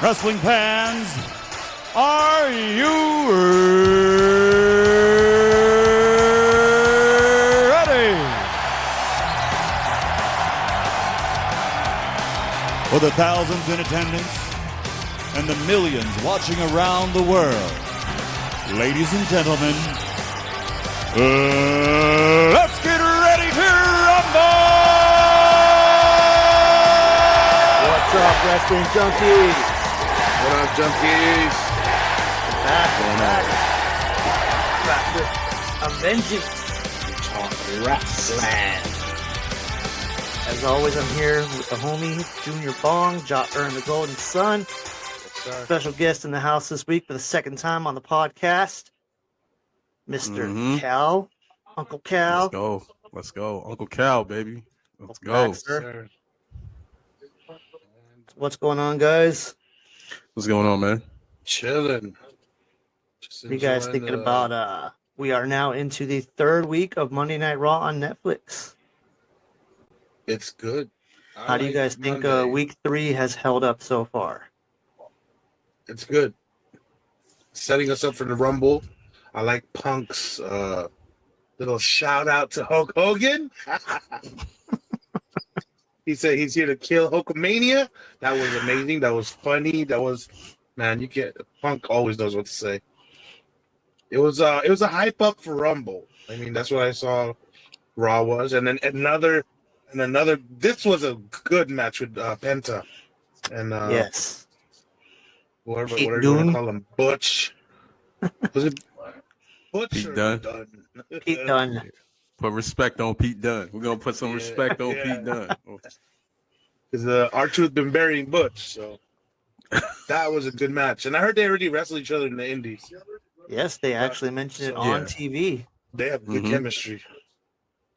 Wrestling fans, are you ready? For the thousands in attendance and the millions watching around the world, ladies and gentlemen, let's get ready to rumble! What's up, Wrestling Junkeez? What up, Junkeez? Back with a vengeance. Talk wrestling. As always, I'm here with the homie, Junior Bong, Jaern the Golden Son. Yes, Special guest in the house this week for the second time on the podcast, Mr. Cal, Uncle Cal. Let's go. Uncle Cal, baby. Let's go. Brocstarr. What's going on, guys? What's going on, man? Chilling. What are you guys thinking about? We are now into the third week of Monday Night Raw on Netflix. It's good. How do you guys think Monday. week 3 has held up so far? It's good. Setting us up for the Rumble. I like Punk's little shout out to Hulk Hogan. He said he's here to kill Hulkamania. That was amazing. That was funny. That was, man, you get Punk always knows what to say. It was a hype up for Rumble. I mean, that's what I saw Raw was. And then another this was a good match with Penta. And Yes. whatever Pete you want Dunne. to call him, Butch. Was it Butch Pete or Dunne. Dunne? Pete Dunne. Put respect on Pete Dunne. We're gonna put some respect on Pete Dunne. Because R-Truth been burying Butch, so that was a good match. And I heard they already wrestled each other in the Indies. Yes, they actually mentioned it on TV. They have good chemistry.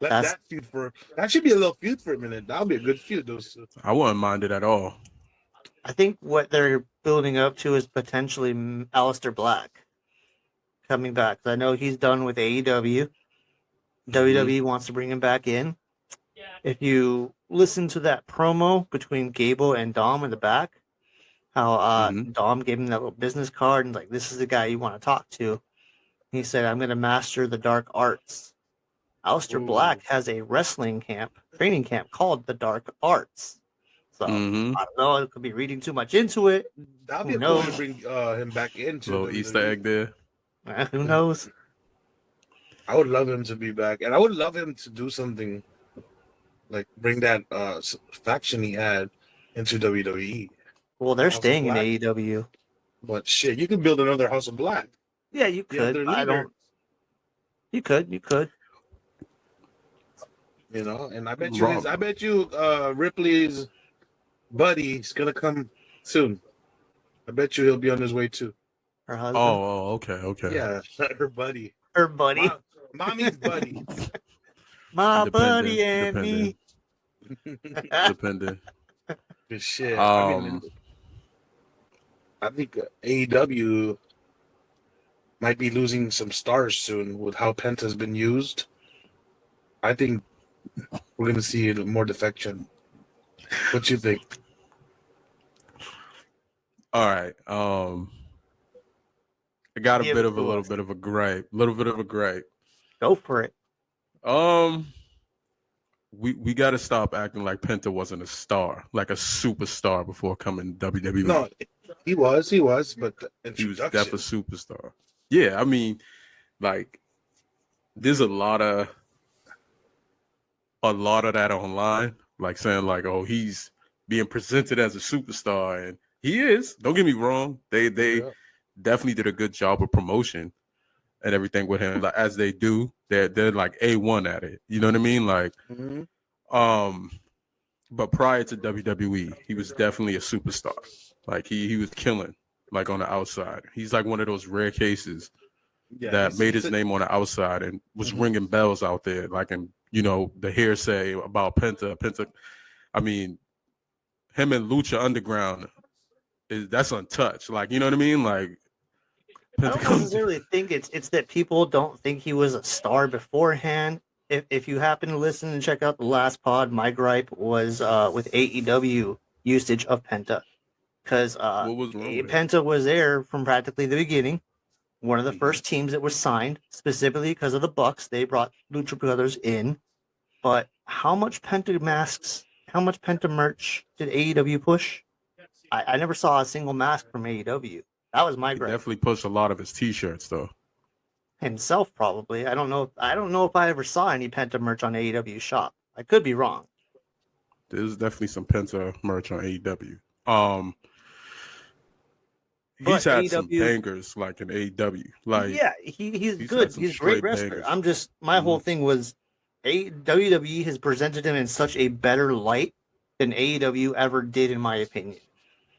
That's- That should be a little feud for a minute. That'll be a good feud, those two. I wouldn't mind it at all. I think what they're building up to is potentially Aleister Black coming back. I know he's done with AEW. WWE wants to bring him back in. If you listen to that promo between Gable and Dom in the back, how Dom gave him that little business card and like, this is the guy you want to talk to. He said, I'm going to master the dark arts. Aleister Black has a wrestling training camp called the Dark Arts. So I don't know, it could be reading too much into it. That'll be Who cool knows? to bring him back into Little WWE. Easter egg there. Who knows? I would love him to be back, and I would love him to do something like bring that faction he had into WWE. Well, they're House of staying in Black. AEW. But shit, you could build another House of Black. Yeah, you The other could. I leader. don't. You could. You know, and I bet Rob. you Ripley's buddy is gonna come soon. I bet you he'll be on his way too. Her husband, Okay. Yeah, her buddy. her buddy, Mommy's buddy. my buddy and me. Dependent. Good shit. I think AEW might be losing some stars soon with how Penta's been used. I think we're gonna see more defection. What you think? All right. I got a Give bit it of a to little us. bit of a gripe. Go for it. We got to stop acting like Penta wasn't a star, like a superstar before coming to WWE. No, he was, but the He was introduction. definitely a superstar. Yeah, I mean, like, there's a lot of that online, like saying like, oh, he's being presented as a superstar, and he is. Don't get me wrong. They Yeah. definitely did a good job of promotion and everything with him, like as they do. They're like A1 at it. You know what I mean? Like, Mhm. but prior to WWE, he was definitely a superstar. Like he was killing, like on the outside. He's like one of those rare cases Yeah, that he's- made his he's a- name on the outside and was ringing bells out there, like in the hearsay about Penta. I mean, him and Lucha Underground that's untouched. Like, you know what I mean? Like, I don't necessarily think it's that people don't think he was a star beforehand. If you happen to listen and check out the last pod, my gripe was with AEW usage of Penta. because What was wrong with it? Penta was there from practically the beginning. One of the Mhm. first teams that was signed specifically because of the Bucks. They brought Lucha Brothers in, but how much Penta masks, how much Penta merch did AEW push? I never saw a single mask from AEW. That was my He gripe. definitely pushed a lot of his T-shirts though. Himself probably. I don't know. I don't know if I ever saw any Penta merch on AEW shop. I could be wrong. There's definitely some Penta merch on AEW. But He's had some AEW, bangers like in AEW. Like yeah, he's he's good. had some He's a great straight wrestler. bangers. I'm just my whole Mhm. thing was WWE has presented him in such a better light than AEW ever did, in my opinion.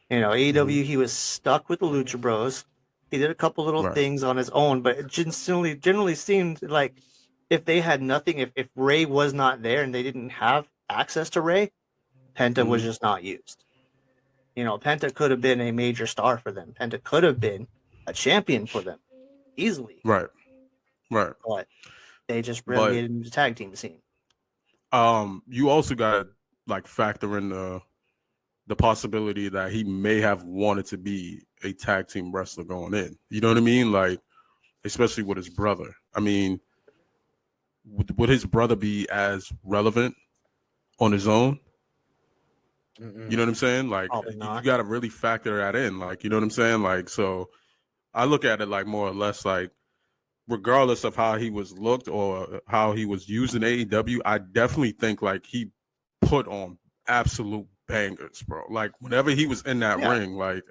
You know, AEW he was stuck with the Lucha Bros. He did a couple little Right. things on his own, but it generally seemed like if they had nothing, if Ray was not there and they didn't have access to Ray, Penta was Mhm. just not used. You know, Penta could have been a major star for them. Penta could have been a champion for them easily, Right. Right. but they just But relegated him to tag team scene. you also gotta like factor in the possibility that he may have wanted to be a tag team wrestler going in. You know what I mean? Like, especially with his brother. I mean, would his brother be as relevant on his own? You know what I'm saying? Like, Probably you not. got to really factor that in. Like, you know what I'm saying? Like, so I look at it like more or less like, regardless of how he was looked or how he was used in AEW, I definitely think like he put on absolute bangers, bro. Like whenever he was in that Yeah. ring, like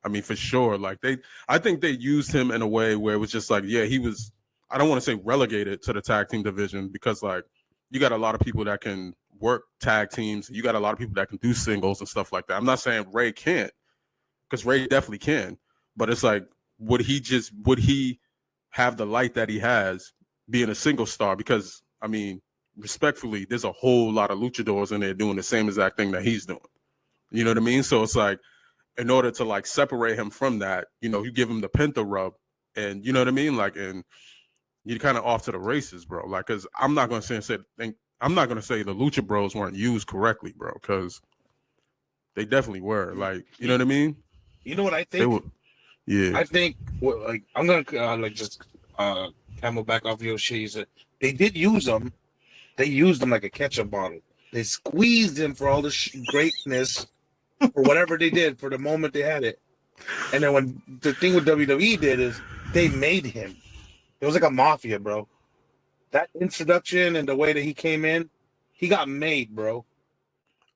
I mean, for sure. Like I think they used him in a way where it was just like, yeah, he was. I don't want to say relegated to the tag team division because like you got a lot of people that can work tag teams. You got a lot of people that can do singles and stuff like that. I'm not saying Ray can't, because Ray definitely can, but it's like, would he have the light that he has being a single star? Because I mean, respectfully, there's a whole lot of luchadors in there doing the same exact thing that he's doing. You know what I mean? So it's like, in order to like separate him from that, you know, you give him the Penta rub, and you know what I mean, like, and you're kind of off to the races, bro. Like, because I'm not gonna say I'm not gonna say the Lucha Bros weren't used correctly, bro, because they definitely were. Like, you know what I mean? You know what I They think? were, yeah. I think like I'm gonna like just camel back off your shit. You said they did use them. They used them like a ketchup bottle. They squeezed him for all the greatness or whatever they did for the moment they had it. And then when the thing with WWE did is they made him. It was like a mafia, bro. That introduction and the way that he came in, he got made, bro.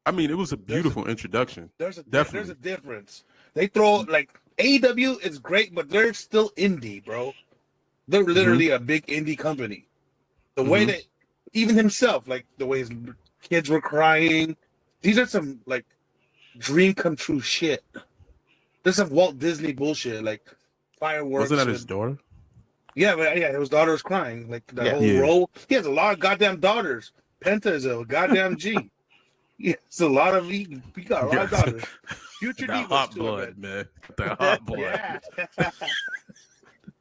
I mean, it was a beautiful introduction. There's a Definitely. difference. They throw like AEW is great, but they're still indie, bro. They're literally a big indie company. The way that even himself, like the way his kids were crying, these are some like dream come true shit. There's some Walt Disney bullshit, like fireworks. Wasn't that his daughter? Yeah, but yeah, his daughter was crying. Like the whole Yeah. role. He has a lot of goddamn daughters. Penta is a goddamn G. It's a lot of he got a lot of daughters. Future That Divas hot too, blood, man. That hot blood. Yeah.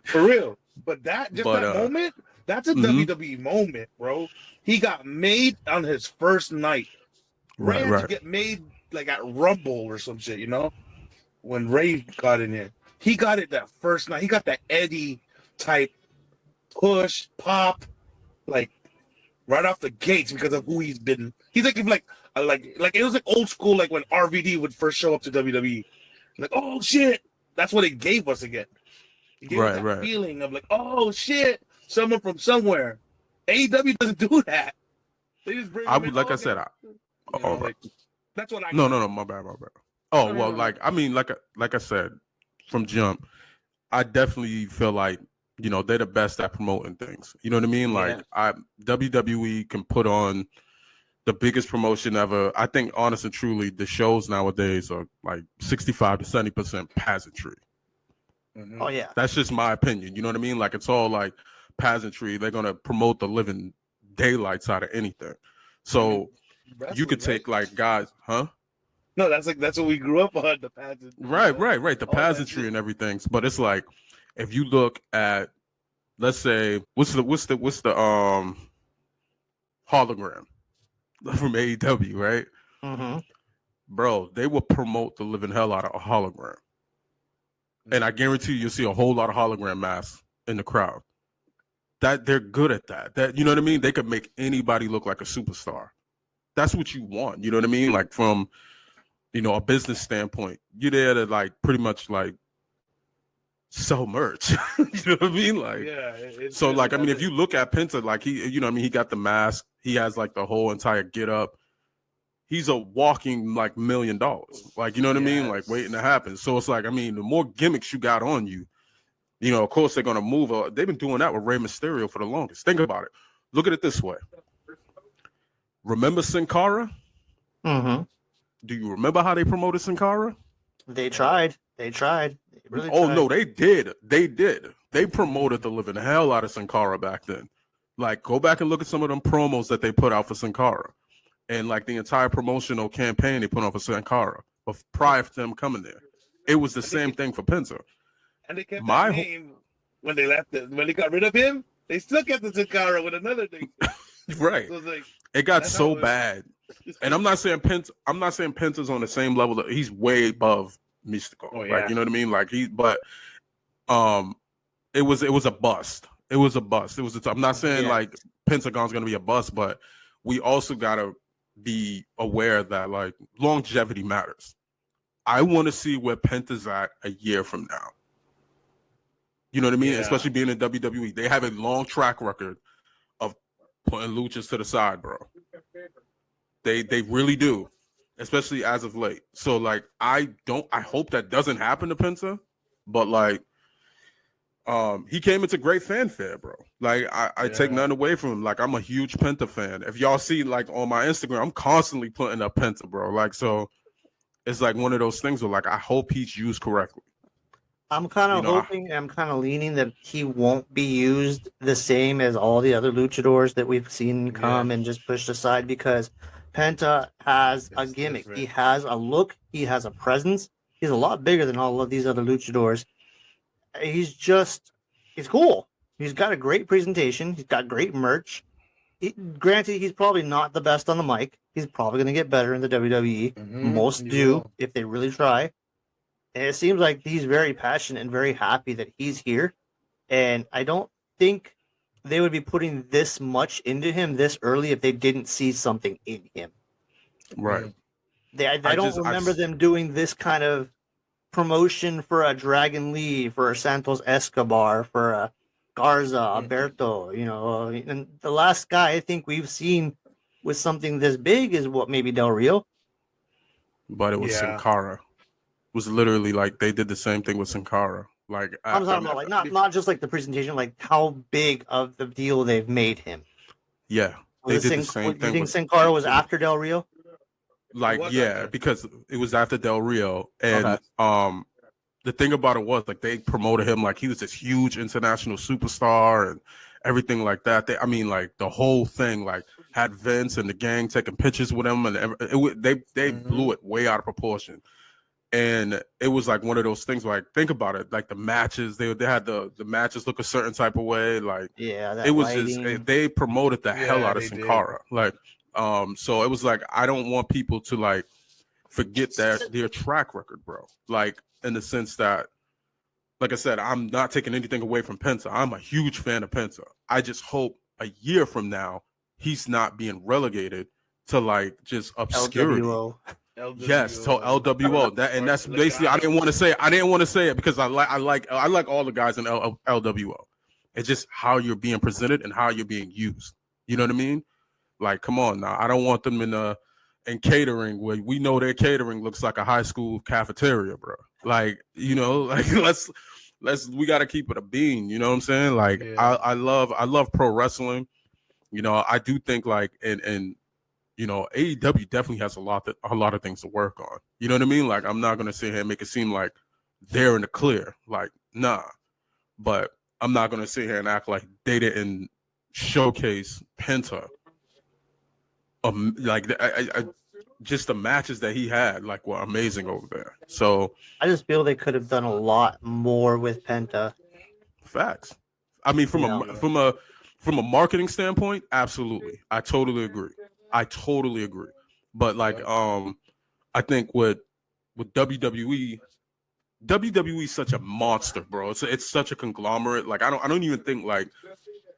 For real. But that moment, that's a WWE moment, bro. He got made on his first night. Ray had to get made like at Rumble or some shit, you know? When Ray got in there. He got it that first night. He got that Eddie type push, pop, like right off the gates because of who he's been. He's like it was like old school, like when RVD would first show up to WWE. Like, oh shit, that's what it gave us again. It gave us that feeling of like, oh shit, someone from somewhere. AEW doesn't do that. They just bring. That's what I. No, my bad. Oh well, like I mean, like I said, from jump, I definitely feel like, you know, they're the best at promoting things. You know what I mean? Like WWE can put on the biggest promotion ever. I think, honest and truly, the shows nowadays are like 65 to 70% pageantry. Mm-hmm. Oh yeah, that's just my opinion. You know what I mean? Like it's all like pageantry. They're gonna promote the living daylights out of anything. So you could take like guys, huh? No, that's what we grew up on, the pageantry. Right. The pageantry and everything. But it's like, if you look at, let's say, what's the hologram from AEW, right? Mm-hmm. bro, they will promote the living hell out of a hologram. And I guarantee you'll see a whole lot of hologram masks in the crowd. That they're good at that. That, you know what I mean? They could make anybody look like a superstar. That's what you want. You know what I mean? Like from, you know, a business standpoint, you're there to like pretty much like sell merch. You know what I mean? Like, yeah. So like, I mean, if you look at Penta, like he, you know what I mean? He got the mask. He has like the whole entire get up. He's a walking like $1 million. Like, you know what I mean? Like waiting to happen. So it's like, I mean, the more gimmicks you got on you, you know, of course they're going to move. They've been doing that with Rey Mysterio for the longest. Think about it. Look at it this way. Remember Sin Cara? Mm-hmm. Do you remember how they promoted Sin Cara? They tried. They really Oh, tried. no, they did. They did. They promoted the living hell out of Sin Cara back then. Like, go back and look at some of them promos that they put out for Sin Cara. And, like, the entire promotional campaign they put on for Sin Cara. But prior to them coming there, it was the same thing for Penta. And they kept that name when they left it. When they got rid of him, they still kept the Sin Cara with another thing. Right. So like, it got so bad. And I'm not saying Penta's on the same level. He's way above Mystical. Oh, yeah. Like, you know what I mean? Like but it was a bust. It was a bust. I'm not saying like Pentagon's gonna be a bust, but we also gotta be aware that like longevity matters. I want to see where Penta's at a year from now. You know what I mean? Yeah. Especially being in WWE. They have a long track record of putting luchas to the side, bro. They really do, especially as of late. So like I hope that doesn't happen to Penta, but like he came into great fanfare, bro. Like I take nothing away from him. Like I'm a huge Penta fan. If y'all see like on my Instagram, I'm constantly putting up Penta, bro. Like so it's like one of those things where like I hope he's used correctly. I'm kind of hoping, I'm kind of leaning that he won't be used the same as all the other luchadors that we've seen come and just pushed aside, because Penta has a gimmick. Different. He has a look. He has a presence. He's a lot bigger than all of these other luchadors. He's cool. He's got a great presentation. He's got great merch. Granted, he's probably not the best on the mic. He's probably going to get better in the WWE. Mm-hmm. Most do if they really try. And it seems like he's very passionate and very happy that he's here. And I don't think they would be putting this much into him this early if they didn't see something in him. Right. I don't remember them doing this kind of promotion for a Dragon Lee, for a Santos Escobar, for a Garza, Alberto, you know. And the last guy I think we've seen with something this big is what, maybe Del Rio? But it was Sin Cara. It was literally like they did the same thing with Sin Cara. Like I'm talking about like not just like the presentation, like how big of the deal they've made him. Yeah, they did the same thing. You think Sin Cara was after Del Rio? Like because it was after Del Rio, and the thing about it was like they promoted him like he was this huge international superstar and everything like that. I mean, like the whole thing like had Vince and the gang taking pictures with him, and they blew it way out of proportion. And it was like one of those things like, think about it, like the matches, they had the matches look a certain type of way. Like, it was lighting. Just, they promoted the hell out of Sin Cara. Like, so it was like, I don't want people to like forget their track record, bro. Like, in the sense that, like I said, I'm not taking anything away from Penta. I'm a huge fan of Penta. I just hope a year from now, he's not being relegated to like just obscurity. LWO. Yes, so LWO. That's basically I didn't want to say it because I like all the guys in LWO. It's just how you're being presented and how you're being used. You know what I mean? Like, come on now. I don't want them in catering where we know their catering looks like a high school cafeteria, bro. Like, you know, like we got to keep it a bean. You know what I'm saying? Like, I love pro wrestling. You know, I do think like and you know, AEW definitely has a lot of things to work on. You know what I mean? Like, I'm not gonna sit here and make it seem like they're in the clear. Like, nah. But I'm not gonna sit here and act like they didn't showcase Penta. Like, I just the matches that he had, like, were amazing over there. So I just feel they could have done a lot more with Penta. Facts. I mean, from a marketing standpoint, absolutely. I totally agree. But like I think with WWE, WWE is such a monster, bro. It's such a conglomerate. Like I don't even think like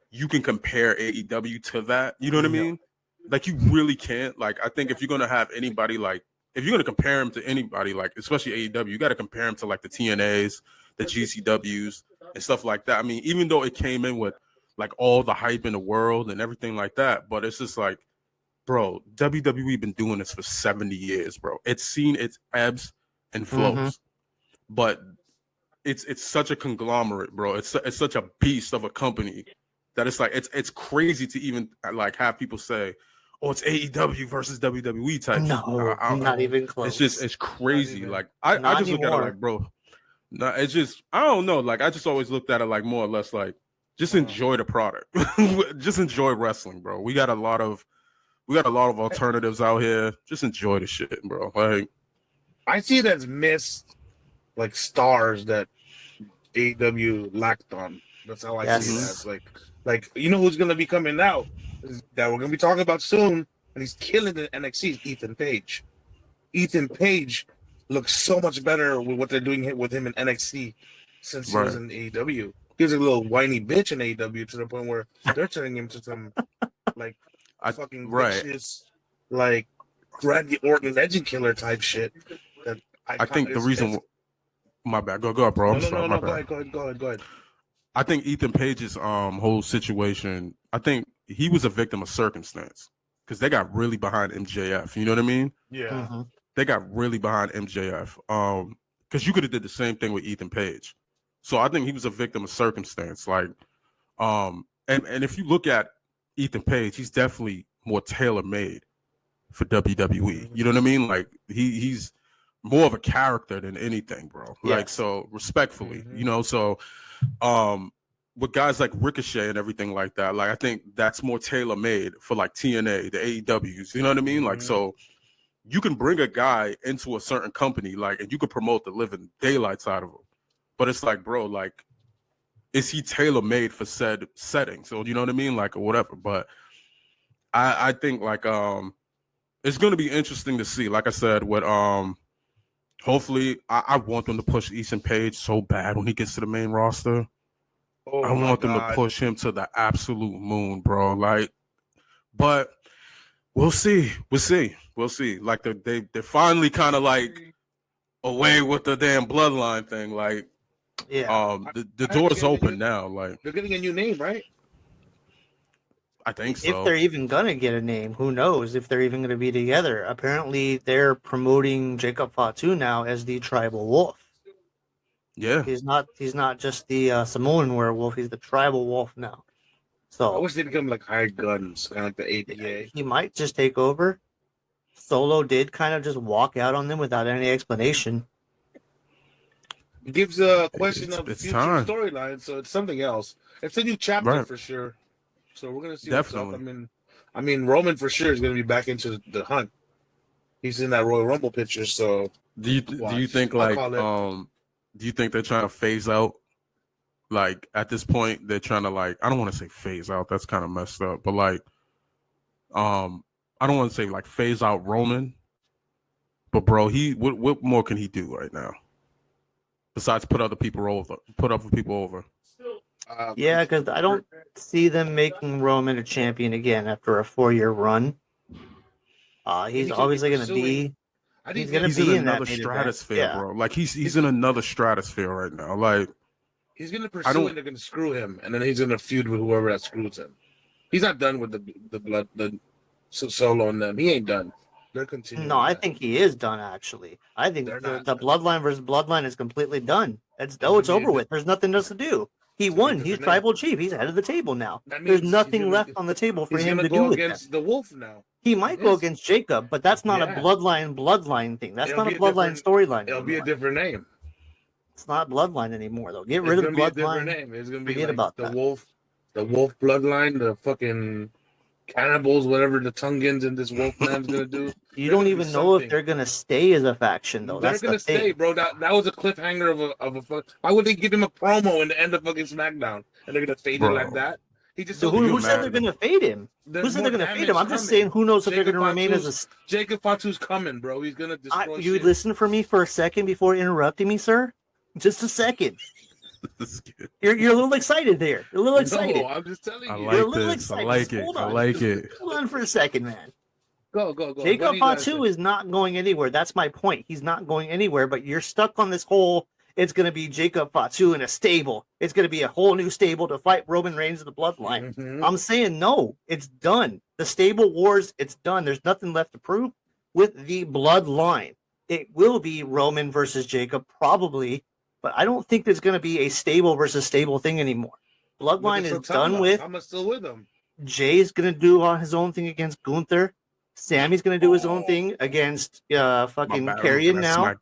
you can compare AEW to that. You know what I mean? Like you really can't. Like I think if you're gonna have anybody like if you're gonna compare him to anybody, like especially AEW, you got to compare him to like the TNAs, the GCWs, and stuff like that. I mean, even though it came in with like all the hype in the world and everything like that, but it's just like, bro, WWE been doing this for 70 years, bro. It's seen its ebbs and flows, but it's such a conglomerate, bro. It's such a beast of a company that it's like it's crazy to even like have people say, "Oh, it's AEW versus WWE type." No, not even close. It's crazy. Like I just look at it like, bro. No, it's just I don't know. Like I just always looked at it like more or less like just enjoy the product. Just enjoy wrestling, bro. We got a lot of alternatives out here. Just enjoy the shit, bro. Like I see it as missed like stars that AEW lacked on. That's how I see it as. Like you know who's gonna be coming out that we're gonna be talking about soon, and he's killing the NXT. Ethan Page. Ethan Page looks so much better with what they're doing with him in NXT since he was in AEW. He was a little whiny bitch in AEW to the point where they're turning him to some like fucking vicious, like Randy Orton legend killer type shit. That I think the reason. My bad. Go ahead, bro. I'm sorry. My bad. Go ahead. I think Ethan Page's whole situation. I think he was a victim of circumstance because they got really behind MJF. You know what I mean? Yeah. They got really behind MJF. Because you could have did the same thing with Ethan Page. So I think he was a victim of circumstance. Like, and if you look at Ethan Page, he's definitely more tailor-made for WWE. You know what I mean? Like he's more of a character than anything, bro. Like so respectfully, you know. So with guys like Ricochet and everything like that, like I think that's more tailor-made for like TNA, the AEWs. You know what I mean? Like so you can bring a guy into a certain company, like, and you could promote the living daylights out of him. But it's like, bro, like, is he tailor-made for said setting? So you know what I mean? Like or whatever. But I think like it's gonna be interesting to see. Like I said, with hopefully I want them to push Ethan Page so bad when he gets to the main roster. I want them to push him to the absolute moon, bro. Like, but we'll see. Like they're finally kind of like away with the damn bloodline thing. Like, the door's open now. Like they're getting a new name, right? I think so. If they're even gonna get a name, who knows if they're even gonna be together? Apparently, they're promoting Jacob Fatu now as the Tribal Wolf. Yeah, he's not just the Samoan werewolf. He's the Tribal Wolf now. So I wish they'd become like hired guns, kind of like the APA. He might just take over. Solo did kind of just walk out on them without any explanation. It gives a question of future storyline, so it's something else. It's a new chapter for sure. So we're gonna see what's up. I mean, Roman for sure is gonna be back into the hunt. He's in that Royal Rumble picture. So do you think like do you think they're trying to phase out? Like at this point, they're trying to like I don't want to say phase out. That's kind of messed up. But like, I don't want to say like phase out Roman. But bro, what more can he do right now? Besides put other people over. Yeah, because I don't see them making Roman a champion again after a 4-year run. He's obviously going to be. He's going to be in another stratosphere, bro. Like he's in another stratosphere right now. Like he's going to pursue and they're going to screw him, and then he's going to feud with whoever that screws him. He's not done with the Solo and them. He ain't done. They're continuing. No, I think he is done. Actually, I think the Bloodline versus Bloodline is completely done. It's over with. There's nothing else to do. He won. He's tribal chief. He's head of the table now. There's nothing left on the table for him to do with against the Wolf now. He might go against Jacob, but that's not a bloodline thing. That's not a bloodline storyline. It'll be a different name. It's not bloodline anymore, though. Get rid of bloodline. It's gonna be forget about the Wolf bloodline, the fucking cannibals, whatever the Tungans and this Wolfman's gonna do. You don't even know if they're gonna stay as a faction, though. They're gonna stay, bro. That was a cliffhanger of a. Why would they give him a promo in the end of fucking SmackDown and they're gonna fade it like that? He just So told you who said they're imagine? going to fade him? There's Who said more they're going to fade damage him? I'm just coming. saying, who knows if they're Jacob going to remain as a. Jacob Fatu's coming, bro. He's gonna destroy You shit. listen for me for a second before interrupting me, sir. Just a second. You're a little excited there. You're a little excited. No, I'm just telling I you. You're a like little this. I excited. like Just it. hold I on. like Just it. Hold on for a second, man. Go. What Jacob do you guys Fatu say? is not going anywhere. That's my point. He's not going anywhere, but you're stuck on this whole, it's going to be Jacob Fatu in a stable. It's going to be a whole new stable to fight Roman Reigns of the Bloodline. Mhm. I'm saying no, it's done. The stable wars, it's done. There's nothing left to prove with the Bloodline. It will be Roman versus Jacob, probably, but I don't think there's going to be a stable versus stable thing anymore. Bloodline is done with. I'm still with him. Jay's going to do his own thing against Gunther. Sammy's going to do his own thing against fucking Karrion now.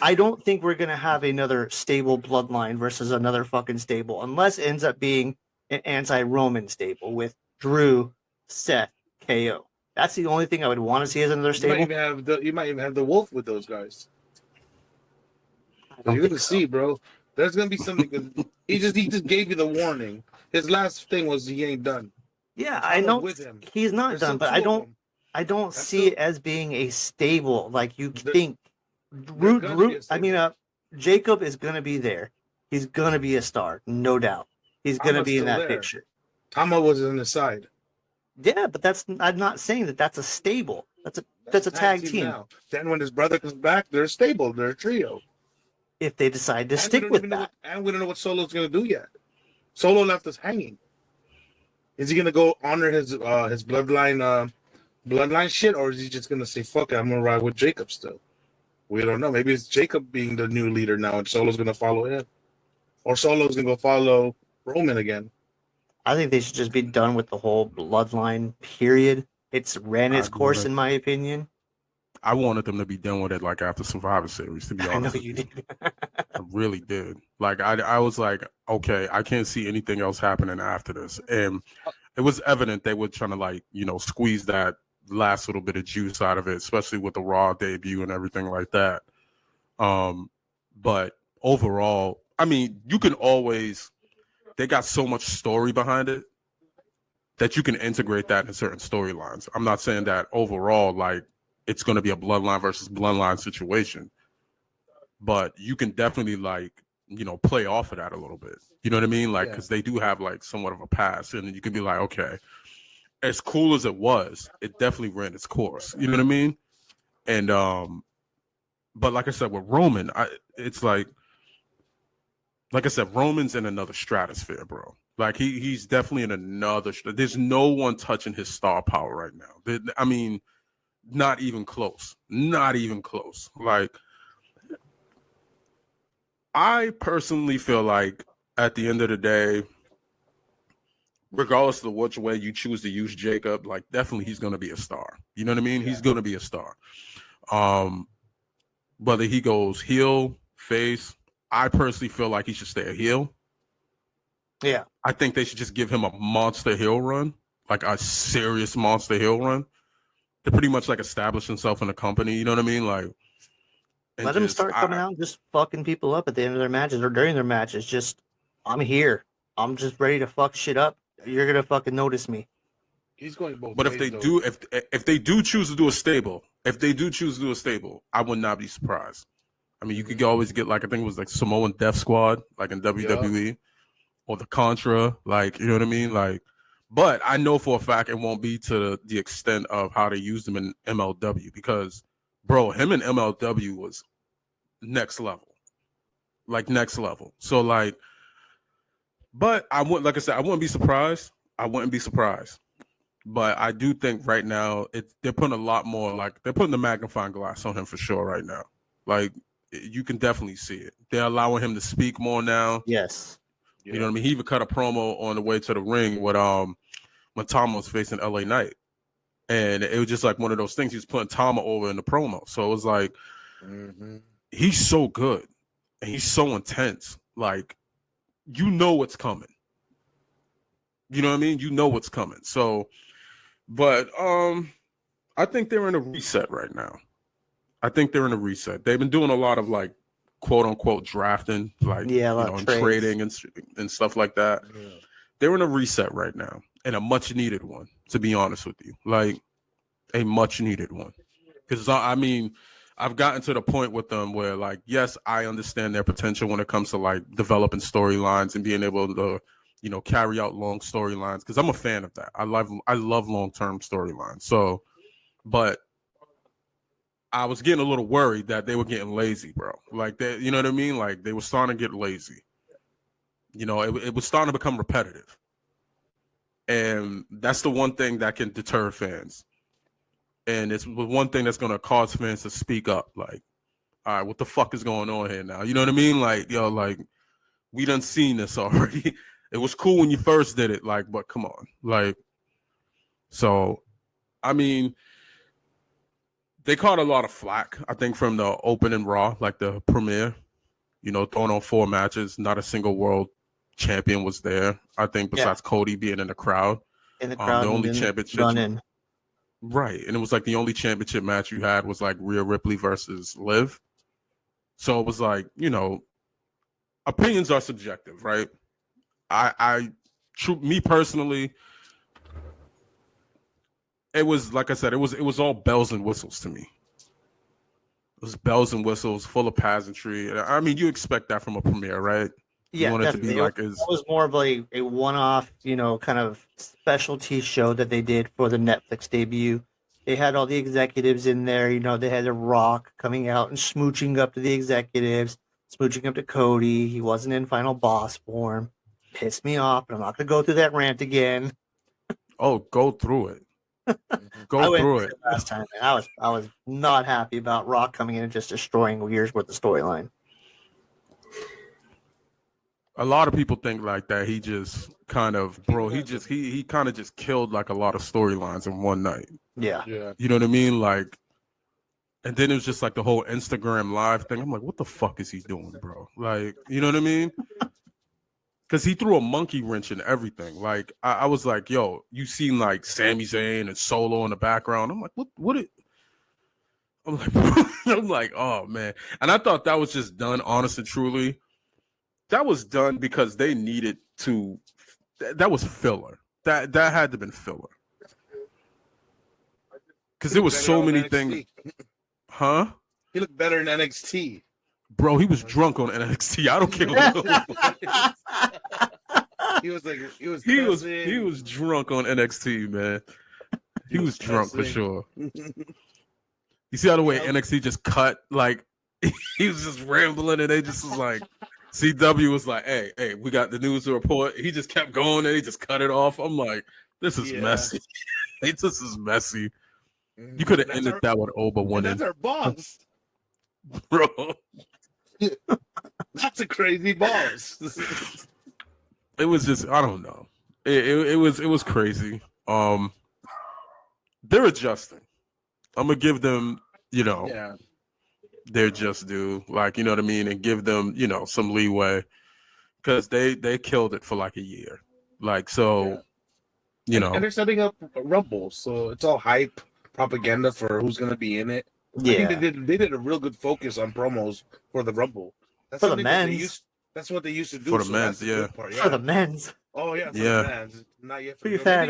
I don't think we're going to have another stable Bloodline versus another fucking stable unless it ends up being an anti-Roman stable with Drew, Seth, KO. That's the only thing I would want to see as another stable. You might even have the Wolf with those guys. I don't You're think gonna so. see, bro. There's gonna be something. he just gave you the warning. His last thing was he ain't done. Yeah, I know with him. he's not There's done, still but two I of don't. them. I don't That's see still- it as being a stable like you They're- think. gonna be a stable. Jacob is going to be there. He's going to be a star, no doubt. He's going to Tama's be in still that there. picture. Tama was on the side. Yeah, but I'm not saying that that's a stable. That's a tag team. Now. Then when his brother comes back, they're stable. They're a trio. If they decide to And stick with that. And we don't know what Solo's gonna do yet. Solo left us hanging. Is he gonna go honor his bloodline shit, or is he just gonna say fuck it? I'm gonna ride with Jacob still. We don't know. Maybe it's Jacob being the new leader now, and Solo's gonna follow him, or Solo's gonna go follow Roman again. I think they should just be done with the whole bloodline period. It's ran its course, in my opinion. I wanted them to be done with it like after Survivor Series, to be I know honest. you with did. I really did. Like I was like, okay, I can't see anything else happening after this. And it was evident they were trying to squeeze that last little bit of juice out of it, especially with the Raw debut and everything like that. But overall, I mean, they got so much story behind it that you can integrate that in certain storylines. I'm not saying that overall, it's going to be a bloodline versus bloodline situation, but you can definitely play off of that a little bit. You know what I mean? Because they do have somewhat of a past, and you can be like, okay, as cool as it was, it definitely ran its course. You know what I mean? And but like I said, with Roman, it's like I said, Roman's in another stratosphere, bro. He's definitely in another. There's no one touching his star power right now. I mean, not even close. Not even close. I personally feel like at the end of the day, regardless of which way you choose to use Jacob, definitely he's going to be a star. You know what I mean? Yeah. He's going to be a star. Whether he goes heel, face, I personally feel like he should stay a heel. Yeah. I think they should just give him a monster heel run, a serious monster heel run to pretty much establish himself in the company. You know what I mean? Let him start coming out and just fucking people up at the end of their matches or during their matches. Just, I'm here. I'm just ready to fuck shit up. You're gonna fucking notice me. He's going both. But ways, if they do choose to do a stable, I would not be surprised. I mean, you could always get I think it was Samoan Death Squad, in WWE, or the Contra, you know what I mean? But I know for a fact it won't be to the extent of how they used them in MLW, because, bro, him in MLW was next level. Next level. So but I wouldn't, like I said, I wouldn't be surprised. But I do think right now they're putting a lot more, they're putting the magnifying glass on him for sure right now. You can definitely see it. They're allowing him to speak more now. Yes. You know what I mean? He even cut a promo on the way to the ring with when Tama was facing LA Knight. And it was just one of those things. He was putting Tama over in the promo. So it was he's so good. And he's so intense. You know what's coming. You know what I mean? You know what's coming. So, but I think they're in a reset right now. They've been doing a lot of quote unquote drafting, a lot of and trading and stuff like that. Yeah. they're in a reset right now, and a much needed one. To be honest with you, like a much needed one, because I mean, I've gotten to the point with them where, like, yes, I understand their potential when it comes to like developing storylines and being able to, carry out long storylines. Because I'm a fan of that. I love long-term storylines. So, but I was getting a little worried that they were getting lazy, bro. Like that, you know what I mean? Like they were starting to get lazy. It was starting to become repetitive. And that's the one thing that can deter fans. And it's one thing that's going to cause fans to speak up. Like, all right, what the fuck is going on here now? You know what I mean? Like, like we done seen this already. It was cool when you first did it, like, but come on. Like, so, I mean, they caught a lot of flack, I think, from the opening Raw, like the premiere, throwing on 4 matches. Not a single world champion was there, I think, besides Cody being in the crowd. In the crowd, the only championship, running. Right, and it was like the only championship match you had was like Rhea Ripley versus Liv. So it was like, opinions are subjective, right? Me personally, it was like I said, it was all bells and whistles to me. It was bells and whistles, full of pageantry. I mean, you expect that from a premiere, right? Yeah, you want it to be like that was more of a one-off, kind of specialty show that they did for the Netflix debut. They had all the executives in there. They had The Rock coming out and smooching up to the executives, smooching up to Cody. He wasn't in final boss form. Pissed me off, but I'm not going to go through that rant again. Oh, go through it. Go through it. Last time, man. I was not happy about Rock coming in and just destroying years worth of storyline. A lot of people think like that. He just kind of, he kind of just killed like a lot of storylines in one night. Yeah. You know what I mean? Like, and then it was just like the whole Instagram live thing. I'm like, what the fuck is he doing, bro? Like, you know what I mean? Because he threw a monkey wrench in everything. Like, I was like, yo, you seen like Sami Zayn and Solo in the background. I'm like, I'm like, oh man. And I thought that was just done, honest and truly. That was done because they needed to. That was filler. That had to have been filler. Because there was so many things. Huh? He looked better in NXT. Bro, he was drunk on NXT. I don't care what he was drunk on NXT, man. He was drunk for sure. You see how the way NXT just cut? Like, he was just rambling and they just was like, CW was like, hey, we got the news to report. He just kept going and he just cut it off. I'm like, this is messy. This is messy. You could have ended that with Oba winning. That's our boss. Bro. That's a crazy boss. It was just, I don't know. It was crazy. They're adjusting. I'm gonna give them, their just due, like, you know what I mean, and give them, some leeway, because they killed it for like a year, like, so, and they're setting up a Rumble, so it's all hype propaganda for who's gonna be in it. Yeah, I think they did a real good focus on promos for the Rumble. That's for the men's. That's what they used to do for the men's, part, for the men's. Oh yeah, for the men's. Not yet. We've had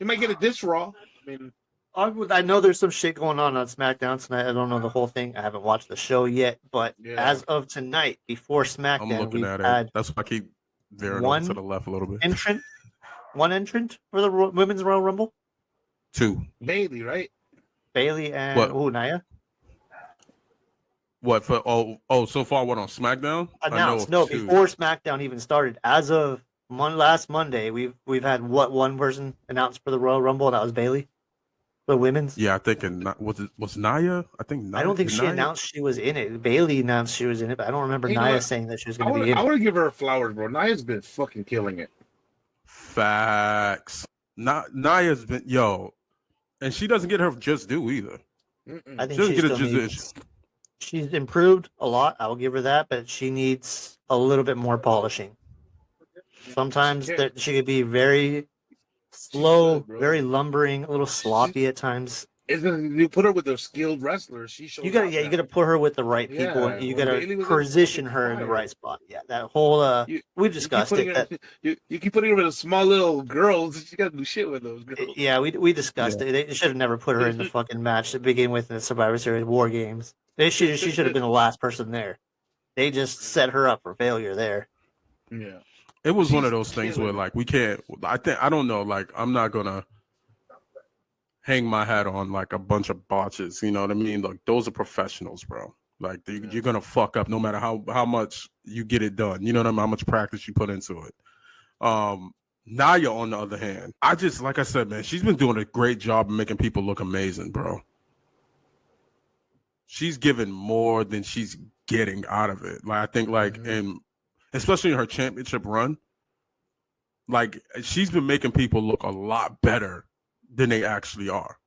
you might get a this Raw. I mean, I know there's some shit going on SmackDown tonight. I don't know the whole thing. I haven't watched the show yet, but as of tonight, before SmackDown, I'm looking at it. That's why I keep veering over to the left a little bit. One entrant for the Women's Royal Rumble. 2. Bailey, right? Bailey and Nia. What for? So far, what on SmackDown? Announced. No, before SmackDown even started. As of last Monday, we've had one person announced for the Royal Rumble, and that was Bailey. The women's. Yeah, I think was Nia. I think Nia, I don't think she announced she was in it. Bailey announced she was in it, but I don't remember Nia saying that she was going to be in it. I want to give her flowers, bro. Nia's been fucking killing it. Facts. Nia's been and she doesn't get her just due either. I think she's improved a lot. I will give her that, but she needs a little bit more polishing. Sometimes she could be very slow, very lumbering, a little sloppy at times. You put her with the skilled wrestlers. She shows. You gotta put her with the right people, Yeah, and you when gotta Bayley was in, position fucking her in the fire. right spot. Yeah, that whole we discussed it. You keep putting her with a small little girls. She got to do shit with those girls. Yeah, we discussed it. They should have never put her in the fucking match to begin with in the Survivor Series War Games. She should have been the last person there. They just set her up for failure there. Yeah, it was one of those things where like we can't. I don't know. Like I'm not gonna hang my hat on like a bunch of botches. You know what I mean? Like those are professionals, bro. Like you're gonna fuck up no matter how much you get it done. You know what I mean? How much practice you put into it. Naya, on the other hand, like I said, man, she's been doing a great job of making people look amazing, bro. She's giving more than she's getting out of it. Like I think, like, and especially in her championship run, like she's been making people look a lot better than they actually are.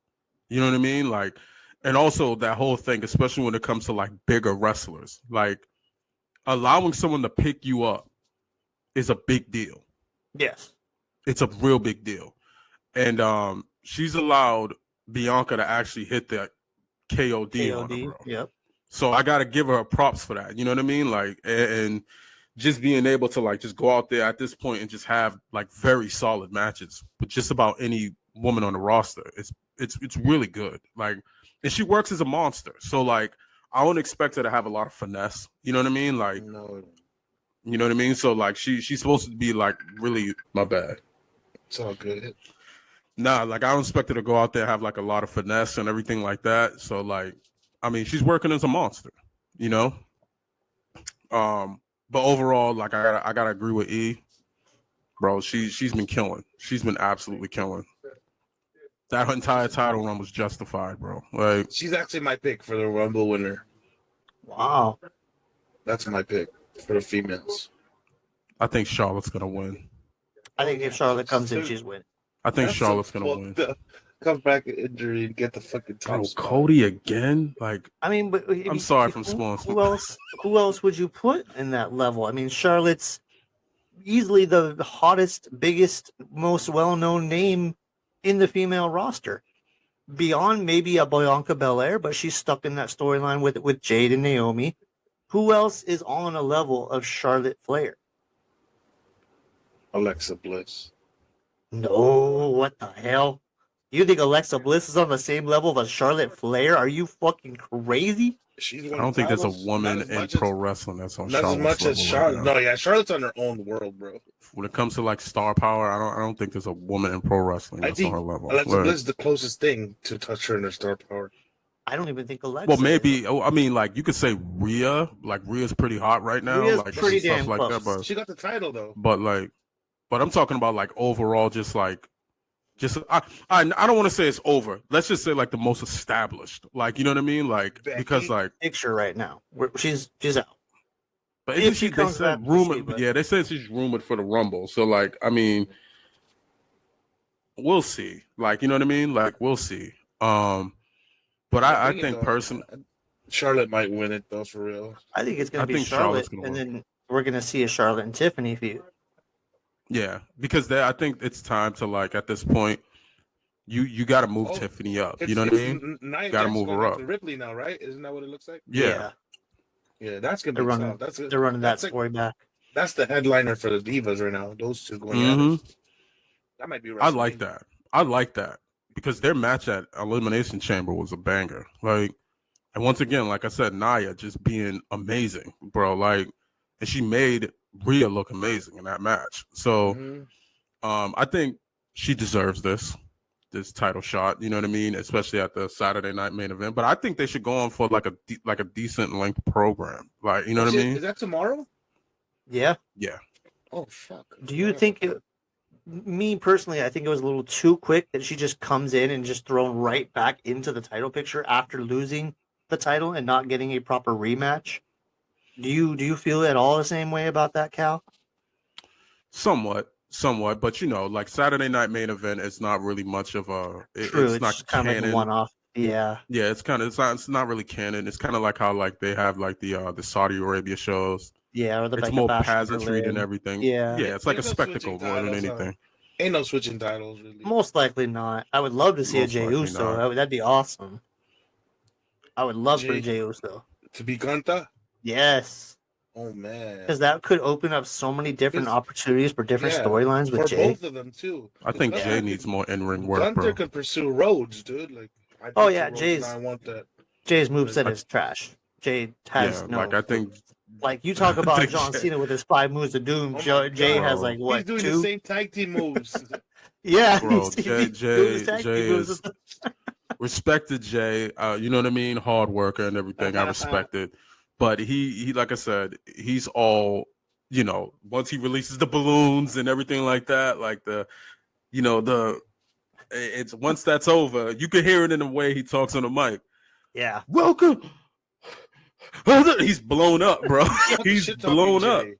You know what I mean? Like, and also that whole thing, especially when it comes to like bigger wrestlers, like allowing someone to pick you up is a big deal. Yes. It's a real big deal. And she's allowed Bianca to actually hit that KOD on her, bro. Yep. So I got to give her props for that. You know what I mean? Like, and just being able to like just go out there at this point and just have like very solid matches with just about any woman on the roster. It's really good. Like, and she works as a monster. So like, I don't expect her to have a lot of finesse. You know what I mean? Like, no. You know what I mean? So like, she's supposed to be like really, my bad. It's all good. Nah, like I don't expect her to go out there and have like a lot of finesse and everything like that. So like, I mean, she's working as a monster, you know. But overall, like I gotta agree with E, bro. She's been killing. She's been absolutely killing. That entire title run was justified, bro. Like she's actually my pick for the Rumble winner. Wow, that's my pick for the females. I think Charlotte's gonna win. I think if Charlotte comes in, she's winning. I think Charlotte's gonna win. Come back with injury and get the fucking title. Bro, Cody again? Like, I mean, but I'm sorry from spoiling. Who else would you put in that level? I mean, Charlotte's easily the hottest, biggest, most well-known name in the female roster. Beyond maybe a Bianca Belair, but she's stuck in that storyline with Jade and Naomi. Who else is on a level of Charlotte Flair? Alexa Bliss. No, what the hell? You think Alexa Bliss is on the same level as Charlotte Flair? Are you fucking crazy? I don't think there's a woman in pro wrestling that's on Charlotte's level. Not as much as Charlotte. Right no, yeah, Charlotte's on her own world, bro. When it comes to like star power, I don't think there's a woman in pro wrestling that's on her level. Alexa Bliss is the closest thing to touch her in her star power. I don't even think Alexa. Well, maybe. I mean, like you could say Rhea. Like Rhea's pretty hot right now. Rhea's like pretty stuff damn like close. that. But she got the title though. But I'm talking about like overall, I don't want to say it's over. Let's just say like the most established. Like you know what I mean? Like Becky. Because like picture right now, she's out. But isn't she? They said rumored. Yeah, they said she's rumored for the Rumble. So like, I mean, we'll see. Like you know what I mean? Like we'll see. But I think personally, Charlotte might win it though for real. I think it's going to be Charlotte, and then we're going to see a Charlotte and Tiffany feud. Yeah, because I think it's time to like at this point, you got to move Tiffany up. You know what I mean? Got to move her up. Ripley now, right? Isn't that what it looks like? Yeah, that's gonna be tough. They're running that story back. That's the headliner for the Divas right now. Those two going at it. That might be. I like that because their match at Elimination Chamber was a banger. Like, and once again, like I said, Nia just being amazing, bro. Like, and she made Rhea look amazing in that match. So, I think she deserves this title shot. You know what I mean? Especially at the Saturday night main event. But I think they should go on for like a decent length program. Like, you know what I mean? Is that tomorrow? Yeah. Yeah. Oh fuck. Do you think me personally, I think it was a little too quick that she just comes in and just thrown right back into the title picture after losing the title and not getting a proper rematch? Do you feel at all the same way about that, Cal? Somewhat, but you know, like Saturday night main event, it's not really much of a. True, it's not kind of like a one-off. Yeah. Yeah, it's not really canon. It's kind of like how like they have like the Saudi Arabia shows. Yeah, or it's more pageantry than everything. Yeah, it's like a spectacle more than anything. Ain't no switching titles really. Most likely not. I would love to see a Most Jey likely Uso. not. That'd be awesome. I would love for Jey- Jey Uso. To be Gunther? Yes. Oh man. Because that could open up so many different It's- opportunities for different storylines with for Jey. both of them too. I think Yeah. Jay needs more in-ring work, Gunther bro. could pursue Rhodes, dude. Like, I Oh, beat yeah, you, Rhodes, Jay's- and I want that. Jay's moveset is trash. Jay has Yeah, no. like I think Like you talk about think John Jay- Cena with his 5 moves of doom. Oh my Jay God. has like what? He's doing 2? the same tag team moves. Yeah, Bro, he's Jay- doing his tag team Jay moves. is- respect to Jay. You know what I mean? Hard worker and everything. I respect it. But he, like I said, he's all, you know, once he releases the balloons and everything like that, like it's once that's over, you can hear it in the way he talks on the mic. Yeah. Welcome. He's blown up, bro. He's Shit talking blown up. Jay.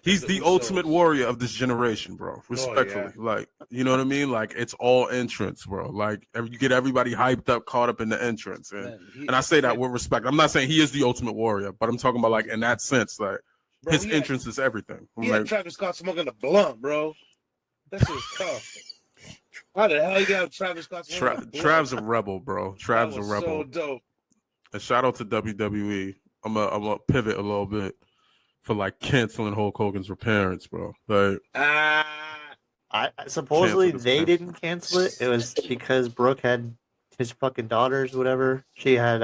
He's The the Usos. ultimate warrior of this generation, bro. Respectfully. yeah. Like, you know what I mean? Like, it's all entrance, bro. Like, you get everybody hyped up, caught up in the entrance. And, Man, and I say that with respect. I'm not saying he is the ultimate warrior, but I'm talking about, like, in that sense, like, bro, his he had- entrance is everything. I'm He had like, Travis Scott smoking a blunt, bro. That shit was tough. How the hell you got Travis Scott smoking a blunt? Trav's a rebel, bro. Trav's That a was rebel. so dope. And shout out to WWE. I'm a pivot a little bit for like canceling Hulk Hogan's appearance, bro. Like, I supposedly Cancel this they match. didn't cancel it. It was because Brooke had his fucking daughters, whatever. She had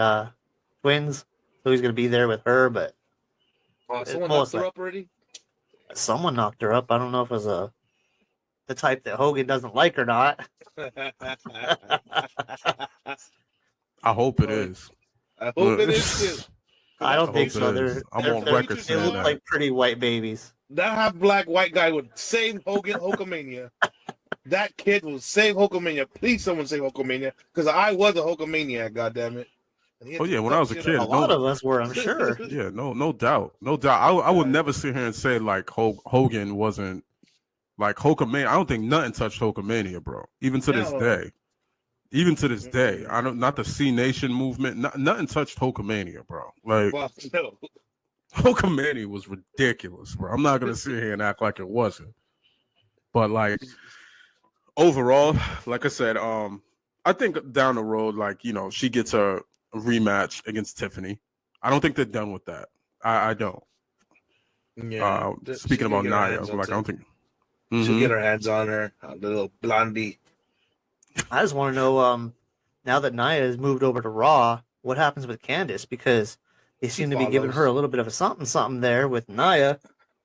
twins, so he's gonna be there with her. But Oh, someone most knocked her like- up already? someone knocked her up. I don't know if it was the type that Hogan doesn't like or not. I hope it Oh, is. I hope it is too. I don't I think hope so. it is. They're, I'm they're- on they're- record They saying look that. like pretty white babies. That half black white guy would save Hogan Hulkamania. That kid will save Hulkamania. Please, someone save Hulkamania, because I was a Hulkamaniac. Goddammit. And he had Oh, to yeah, when fuck I was a shit kid, A up. lot of us were, I'm sure. Yeah, no doubt. I would never sit here and say like Hogan wasn't like Hulkamania. I don't think nothing touched Hulkamania, bro. Even to this No. day. Even to this day. I don't, not the C Nation movement. Nothing touched Hulkamania, bro. Like, Well, no. Hulkamania was ridiculous, bro. I'm not gonna sit here and act like it wasn't. But like overall, like I said, I think down the road, like, you know, she gets a rematch against Tiffany. I don't think they're done with that. I don't. Yeah. Speaking about Nia, like I don't think She'll Mhm. get her hands on her, the little blondie. I just want to know, now that Nia has moved over to Raw, what happens with Candice? Because they seem to be giving her a little bit of a something there with Nia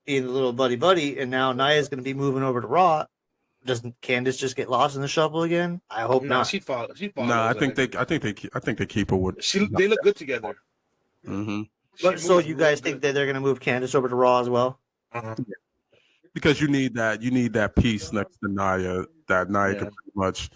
being a little buddy, and now Nia's going to be moving over to Raw. Doesn't Candice just get lost in the shuffle again? I hope No, not. she follows. Nah, I think they keep her with. They look good together. Mhm. But, She so moves you real guys think good. that they're going to move Candice over to Raw as well? Uh-huh. Because you need that piece next to Nia that Nia can pretty much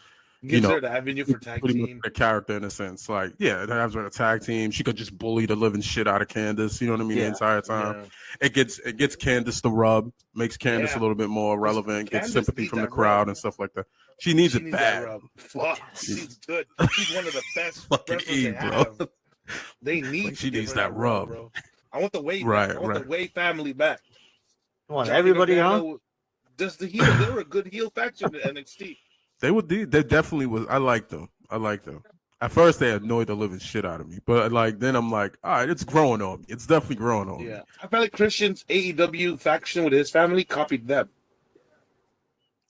Gives know, her the avenue for tag pretty much team. the character in a sense. Like, yeah, it has her a tag team. She could just bully the living shit out of Candice. You know what I mean? The Yeah. entire time. Yeah. It gets Candice the rub, makes Candice Yeah. a little bit more relevant, gets Candice sympathy needs from the that crowd rub. and stuff like that. She needs She it needs that bad. rub. Fuck, she's good. She's one of the best Fucking wrestlers E, they bro. have. They need. Like, she to give needs her that rub. bro. I want the Way back. Right, I want right. the Way family back. Come on, Johnny everybody Gargano, on? Just the heel. They were a good heel faction in NXT. They definitely was. I like them. At first, they annoyed the living shit out of me, but like then I'm like, all right, it's growing on me. It's definitely growing on me. Yeah, I felt like Christian's AEW faction with his family copied them.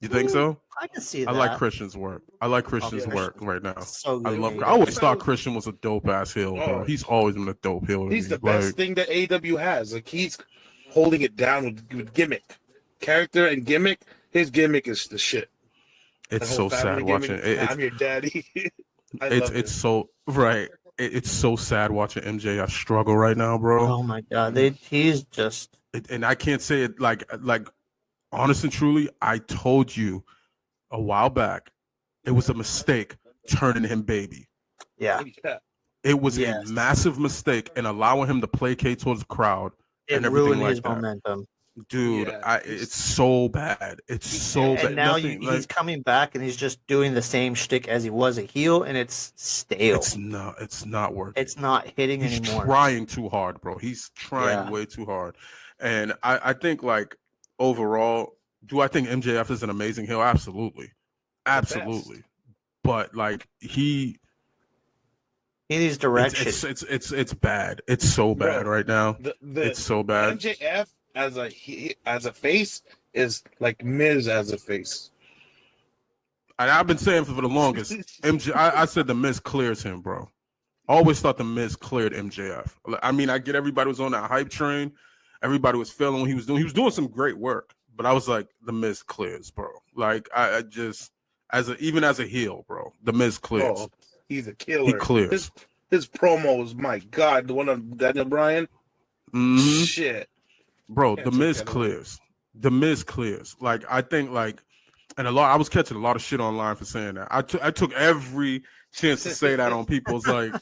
You think so? I can see that. I like Christian's work. I like Christian's yeah. work right now. So good. I love. Yeah. I always thought Christian was a dope ass heel, bro. Oh. He's always been a dope heel. to He's me. the best Like, thing that AEW has. Like he's holding it down with gimmick, character and gimmick. His gimmick is the shit. It's The so whole family sad watching gimmick, it. I'm your daddy. I It's love it's it. so right. It's so sad watching MJF struggle right now, bro. Oh my god, he's just And I can't say it like honest and truly. I told you a while back, it was a mistake turning him baby. yeah. Yeah. It was Yes. a massive mistake and allowing him to placate towards the crowd. It and everything ruined like his that. momentum. Dude, Yeah. it's so bad. It's so bad. And now Nothing, he's coming back and he's just doing the same shtick as he was a heel, and it's stale. it's not working. It's not hitting He's anymore. trying too hard, bro. He's trying Yeah. way too hard. And I think like overall, Do I think MJF is an amazing heel? Absolutely. But like he needs direction. It's bad. It's so bad right now. It's so bad. MJF as a face is like Miz as a face. And I've been saying for the longest, I said the Miz clears him, bro. Always thought the Miz cleared MJF. I mean, I get everybody was on that hype train. Everybody was feeling what he was doing. He was doing some great work, but I was like, the Miz clears, bro. Like I just even as a heel, bro, the Miz clears. Oh, he's a killer. He clears. His promos, my God, the one of Daniel Bryan. Shit, bro, the Miz clears. The Miz clears. Like I think, like, and I was catching a lot of shit online for saying that. I took every chance to say that on people's like.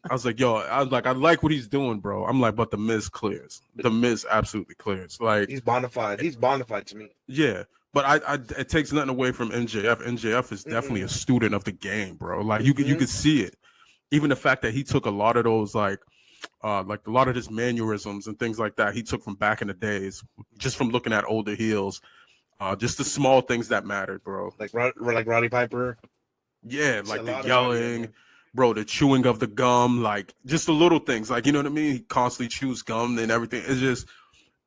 I was like, I like what he's doing, bro. I'm like, but the Miz clears. The Miz absolutely clears. Like he's bona fide. He's bona fide to me. Yeah. But it takes nothing away from MJF. MJF is definitely a student of the game, bro. Like you could see it. Even the fact that he took a lot of those like a lot of his mannerisms and things like that he took from back in the days, just from looking at older heels, just the small things that mattered, bro. Like Roddy Piper. Yeah, like the yelling, bro, the chewing of the gum, like just the little things, like, you know what I mean? He constantly chews gum and everything. It's just,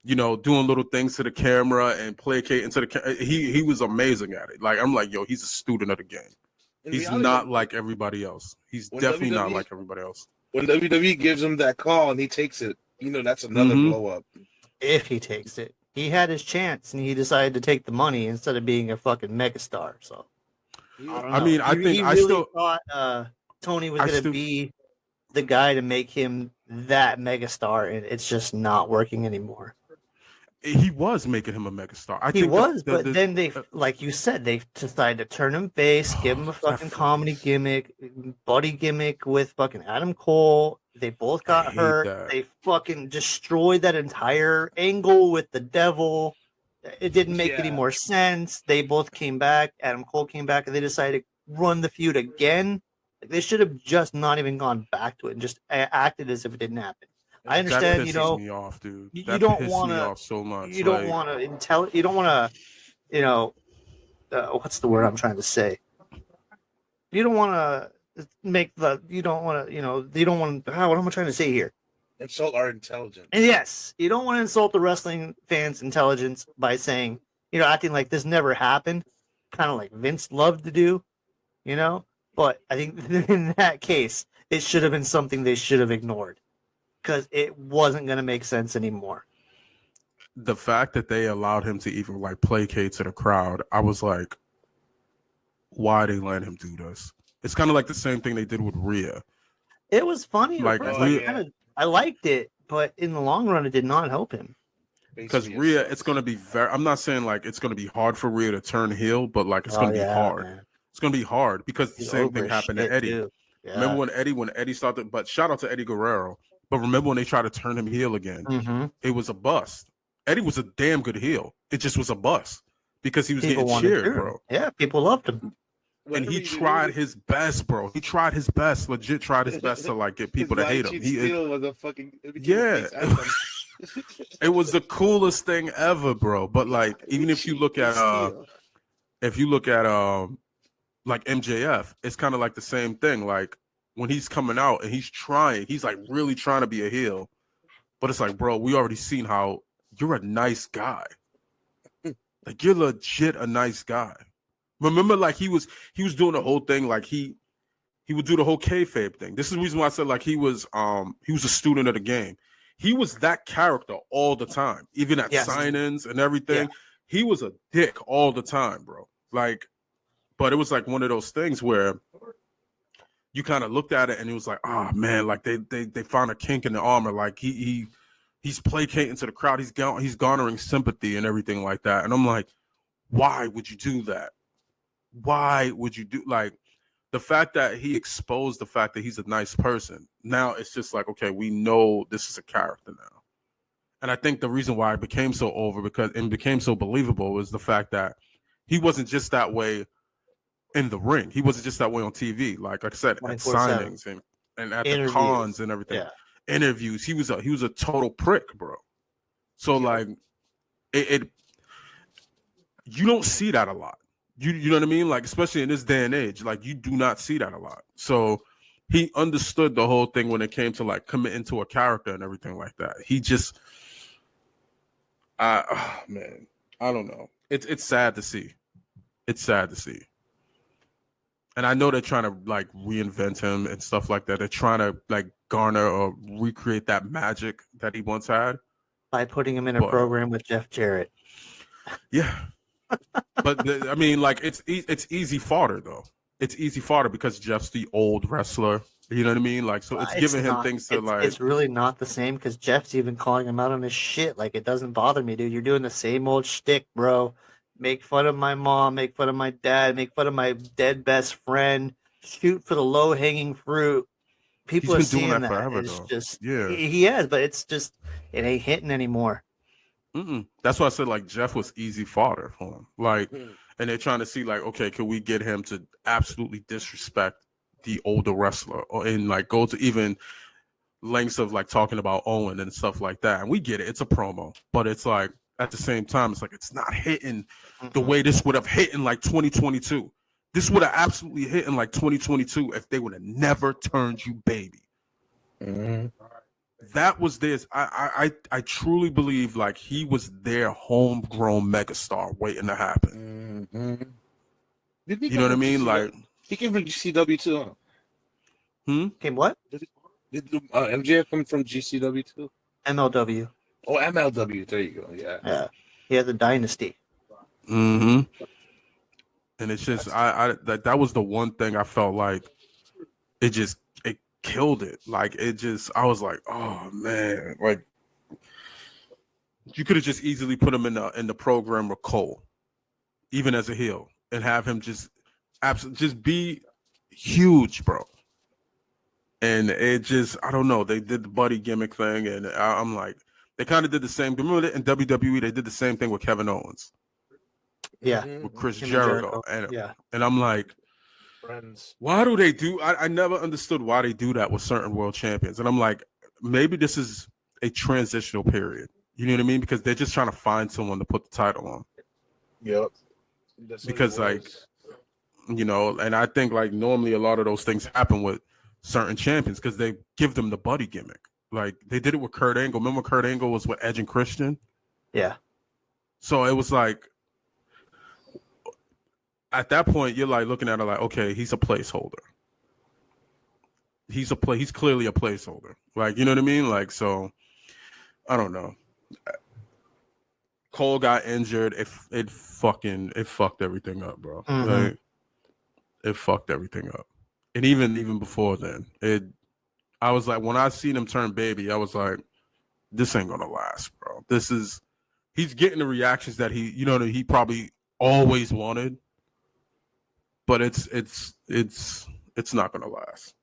you know, doing little things to the camera and placating to the he was amazing at it. Like I'm like, yo, he's a student of the game. He's not like everybody else. He's definitely not like everybody else. When WWE gives him that call and he takes it, you know, that's another blow up. If he takes it. He had his chance and he decided to take the money instead of being a fucking megastar. So I mean, I think he I really still thought Tony was going to be the guy to make him that megastar, and it's just not working anymore. He was making him a megastar. He was, but then they, like you said, they decided to turn him face, give him a fucking comedy gimmick, buddy gimmick with fucking Adam Cole. They both got hurt. That. They fucking destroyed that entire angle with the devil. It didn't make any more sense. They both came back. Adam Cole came back, and they decided to run the feud again. Like, they should have just not even gone back to it and just acted as if it didn't happen. I understand, you know. Me off, dude. You don't want to. So much. You don't want to You don't want to. You know, what's the word I'm trying to say? You don't want to make the. You don't want to. You know. You don't want. What am I trying to say here? Insult our intelligence. And yes, you don't want to insult the wrestling fans' intelligence by saying, you know, acting like this never happened, kind of like Vince loved to do, you know. But I think in that case, it should have been something they should have ignored, because it wasn't going to make sense anymore. The fact that they allowed him to even like placate to the crowd, I was like, why they let him do this? It's kind of like the same thing they did with Rhea. It was funny. Like I liked it, but in the long run, it did not help him. Because Rhea, it's going to be I'm not saying like it's going to be hard for Rhea to turn heel, but like it's going to be hard. Man. It's going to be hard because the same thing happened to Eddie. Yeah. Remember when Eddie started? But shout out to Eddie Guerrero. But remember when they tried to turn him heel again? Mm-hmm. It was a bust. Eddie was a damn good heel. It just was a bust because he was getting cheered, bro. Yeah, people loved him. And he tried his best, bro. He tried his best, legit tried his best to like get people to hate him. Was a fucking it was the coolest thing ever, bro. But like, even if you look at like MJF, it's kind of like the same thing. Like when he's coming out and he's like really trying to be a heel, but it's like, bro, we already seen how you're a nice guy. Like you're legit a nice guy. Remember, like he was doing the whole thing, like he would do the whole kayfabe thing. This is the reason why I said like he was a student of the game. He was that character all the time, even at sign-ins and everything. Yeah. He was a dick all the time, bro. Like, but it was like one of those things where you kind of looked at it and it was like, oh man, like they found a kink in the armor. Like he's placating to the crowd. He's garnering sympathy and everything like that. And I'm like, why would you do that? Why would you do like the fact that he exposed the fact that he's a nice person? Now it's just like, okay, we know this is a character now. And I think the reason why it became so became so believable was the fact that he wasn't just that way in the ring. He wasn't just that way on TV. Like I said, at signings and at the cons and everything. Yeah. Interviews. He was a total prick, bro. So like it you don't see that a lot. You know what I mean? Like, especially in this day and age, like you do not see that a lot. So he understood the whole thing when it came to like committing to a character and everything like that. He just, man, I don't know. It's sad to see. It's sad to see. And I know they're trying to like reinvent him and stuff like that. They're trying to like garner or recreate that magic that he once had by putting him in a program with Jeff Jarrett. Yeah, but I mean, like it's easy fodder though. It's easy fodder because Jeff's the old wrestler. You know what I mean? Like, so it's giving him things to like. It's really not the same because Jeff's even calling him out on his shit. Like, it doesn't bother me, dude. You're doing the same old shtick, bro. Make fun of my mom, make fun of my dad, make fun of my dead best friend. Shoot for the low hanging fruit. People are seeing that. Forever, it's though. Just he has, but it's just it ain't hitting anymore. That's why I said like Jeff was easy fodder for him. Like, and they're trying to see like, okay, can we get him to absolutely disrespect the older wrestler, or and like go to even lengths of like talking about Owen and stuff like that. And we get it; it's a promo, but it's like at the same time, it's like it's not hitting the way this would have hit in like 2022. This would have absolutely hit in like 2022 if they would have never turned you baby. That was this. I truly believe like he was their homegrown megastar waiting to happen. You know what I mean? Like he came from GCW too. Huh? Came what? Did MJF come from GCW too? MLW. Oh, MLW. There you go. Yeah. Yeah. He had the dynasty. And it's just that was the one thing I felt like it killed it. Like I was like, oh man, like you could have just easily put him in the program with Cole, even as a heel, and have him just be huge, bro. And it just, I don't know. They did the buddy gimmick thing, and I'm like, they kind of did the same. Remember in WWE, they did the same thing with Kevin Owens. Yeah, with Chris Jericho. And I'm like, friends. Why do they do? I never understood why they do that with certain world champions. And I'm like, maybe this is a transitional period. You know what I mean? Because they're just trying to find someone to put the title on. Yep. Because like, you know, and I think like normally a lot of those things happen with certain champions because they give them the buddy gimmick. Like they did it with Kurt Angle. Remember Kurt Angle was with Edge and Christian? Yeah. So it was like, at that point, you're like looking at it like, okay, he's a placeholder. He's clearly a placeholder. Like, you know what I mean? Like, so I don't know. Cole got injured. It fucked everything up, bro. Like, it fucked everything up. And even before then, I was like, when I seen him turn baby, I was like, this ain't gonna last, bro. He's getting the reactions that he probably always wanted. But it's not gonna last,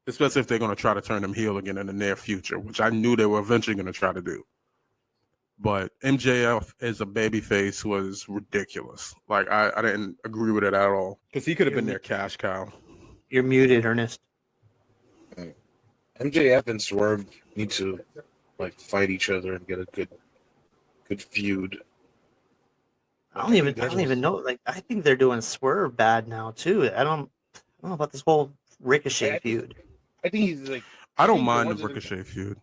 especially if they're gonna try to turn him heel again in the near future, which I knew they were eventually gonna try to do. But MJF as a babyface was ridiculous. Like I didn't agree with it at all because he could have been their cash cow. You're muted, Ernest. MJF and Swerve need to like fight each other and get a good feud. I don't even know. Like, I think they're doing Swerve bad now too. I don't know about this whole Ricochet feud. I think he's like. I don't mind the Ricochet feud.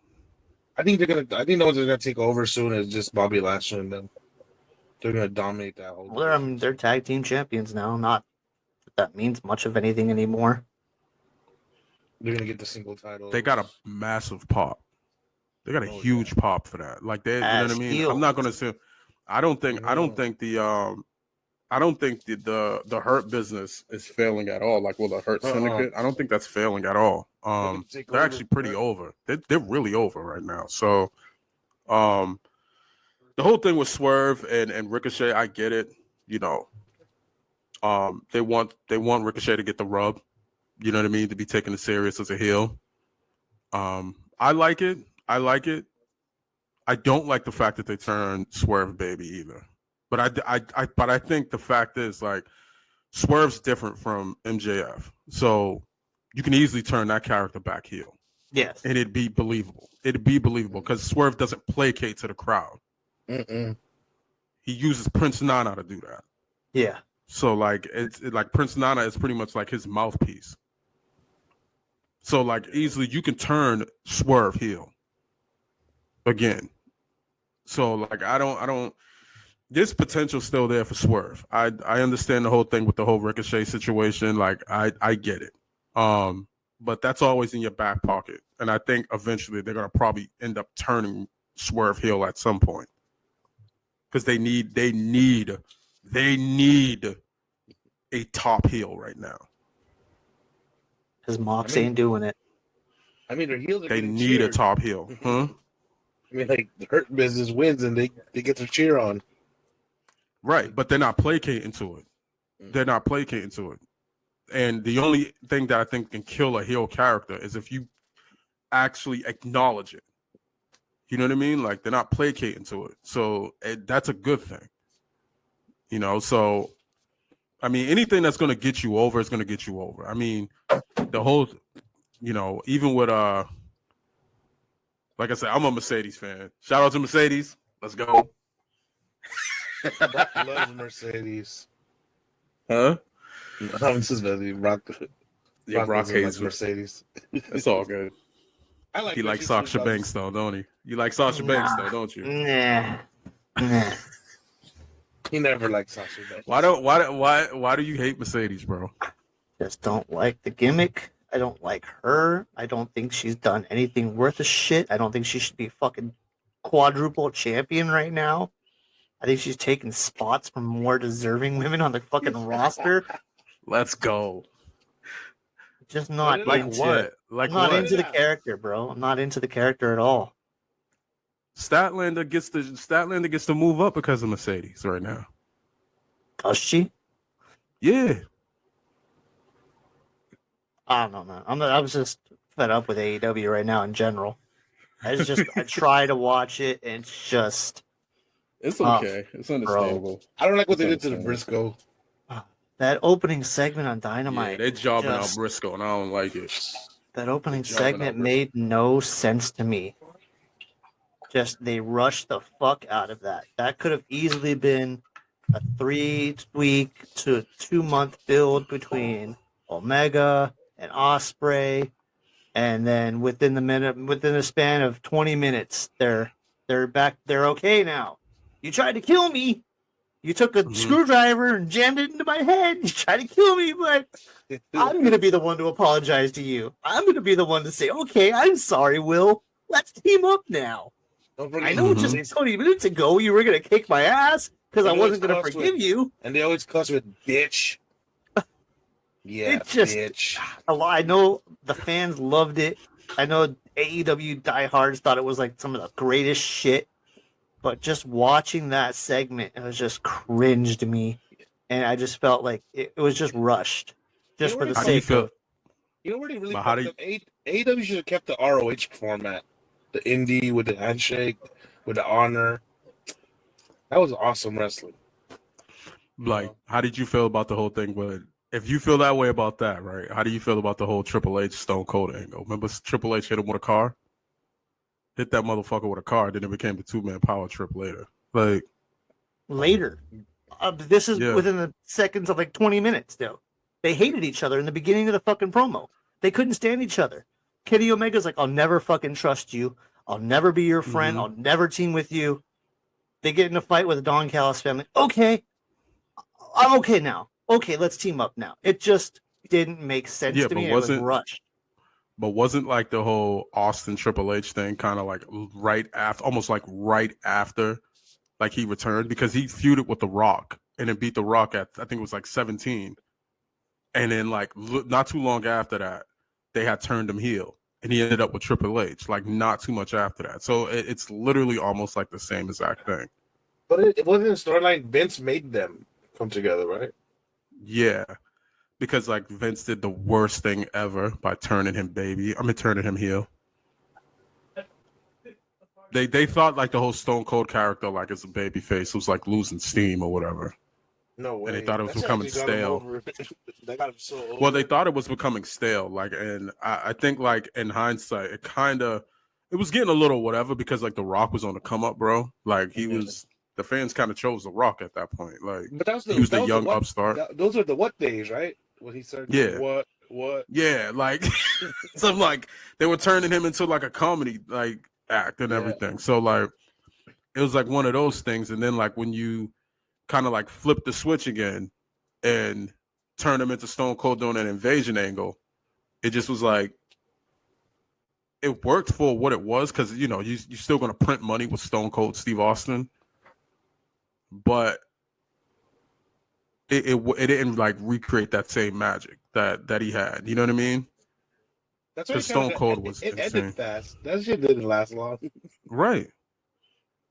I think the ones that are gonna take over soon is just Bobby Lashley, and then they're gonna dominate that whole. Well, they're tag team champions now. Not that means much of anything anymore. They're gonna get the single title. They got a massive pop. They got a huge pop for that. Like they, you know what I mean? I'm not gonna say. I don't think the Hurt business is failing at all. Like, the Hurt Syndicate, I don't think that's failing at all. They're actually pretty over. They're really over right now. So, the whole thing with Swerve and Ricochet, I get it. You know, they want Ricochet to get the rub. You know what I mean? To be taken serious as a heel. I like it. I don't like the fact that they turned Swerve baby either. But I think the fact is like Swerve's different from MJF. So you can easily turn that character back heel. Yes. And it'd be believable. Because Swerve doesn't placate to the crowd. he uses Prince Nana to do that. Yeah. So like it's like Prince Nana is pretty much like his mouthpiece. So like easily you can turn Swerve heel again. So like I don't there's potential still there for Swerve. I understand the whole thing with the whole Ricochet situation. Like I get it. But that's always in your back pocket. And I think eventually they're gonna probably end up turning Swerve heel at some point. Because they need a top heel right now. Because Mox ain't doing it. I mean, their heels are They getting need cheered. a top heel. Huh? I mean, like, the Hurt Business wins and they get their cheer on. Right, but they're not placating to it. They're not placating to it. And the only thing that I think can kill a heel character is if you actually acknowledge it. You know what I mean? Like, they're not placating to it. So that's a good thing. You know, so, I mean, anything that's going to get you over is going to get you over. I mean, the whole, you know, even with, like I said, I'm a Mercedes fan. Shout out to Mercedes. Let's go. Brock loves Mercedes. Huh? This is Brock. Yeah, Brock hates Mercedes. It's all good. I like He likes Sasha Banks, though, don't he? You like Sasha Banks, though, don't you? Nah. He never liked Sasha Banks. Why do you hate Mercedes, bro? Just don't like the gimmick. I don't like her. I don't think she's done anything worth a shit. I don't think she should be fucking quadruple champion right now. I think she's taking spots from more deserving women on the fucking roster. Let's go. Just not Like into what? it. Like I'm not what? into the character, bro. I'm not into the character at all. Statlander gets to move up because of Mercedes right now. Does she? Yeah. I don't know, man. I was just fed up with AEW right now in general. I try to watch it and it's just It's okay. It's understandable. I don't like what they did to the Briscoe. that opening segment on Dynamite. Yeah, they're jobbing out Briscoe, and I don't like it. That opening They're jobbing segment out Briscoe. made no sense to me. Just they rushed the fuck out of that. That could have easily been a 3-week to 2-month build between Omega and Osprey, and then within the span of 20 minutes, they're back. They're okay now. You tried to kill me. You took a screwdriver and jammed it into my head. You tried to kill me, but I'm going to be the one to apologize to you. I'm going to be the one to say, okay, I'm sorry, Will. Let's team up now. I know just 20 minutes ago you were going to kick my ass because I wasn't going to forgive you. And they always cuss with bitch. Yeah, It just, bitch. I know the fans loved it. I know AEW diehards thought it was like some of the greatest shit. But just watching that segment, it was just cringe to me. And I just felt like it was just rushed. Just for the sake of... You know where they really fucked up? AEW should have kept the ROH format. The indie with the handshake, with the honor. That was awesome wrestling. Like, how did you feel about the whole thing with... If you feel that way about that, right? How do you feel about the whole Triple H Stone Cold angle? Remember Triple H hit him with a car? Hit that motherfucker with a car, then it became the 2-man power trip later. Like later. This is within the seconds of like 20 minutes, though. They hated each other in the beginning of the fucking promo. They couldn't stand each other. Kenny Omega's like, I'll never fucking trust you. I'll never be your friend. I'll never team with you. They get in a fight with the Don Callis family. Okay. I'm okay now. Okay, let's team up now. It just didn't make sense to me. It was rushed. But wasn't like the whole Austin Triple H thing kind of like right after, almost like right after, like he returned? Because he feuded with The Rock and then beat The Rock at, I think it was like 17. And then like not too long after that, they had turned him heel. And he ended up with Triple H, like not too much after that. So it's literally almost like the same exact thing. But it wasn't a storyline. Vince made them come together, right? Yeah. Because like Vince did the worst thing ever by turning him turning him heel. They thought like the whole Stone Cold character, like as a baby face, was like losing steam or whatever. No way. And they thought it was becoming stale. They got him so over. Well, they thought it was becoming stale. Like, and I think like in hindsight, it was getting a little whatever because like The Rock was on the come up, bro. Like he was the fans kind of chose The Rock at that point. Like, But that was he was the young what, upstart. Those were the what days, right? When he started. Yeah. What? Yeah, like something like they were turning him into like a comedy like act and everything. So like it was like one of those things. And then like when you kind of like flip the switch again and turn him into Stone Cold doing an invasion angle, it just was like it worked for what it was because you know you're still gonna print money with Stone Cold Steve Austin, but it didn't like recreate that same magic that he had. You know what I mean? That's why Stone Cold was it insane. ended fast. That shit didn't last long. Right.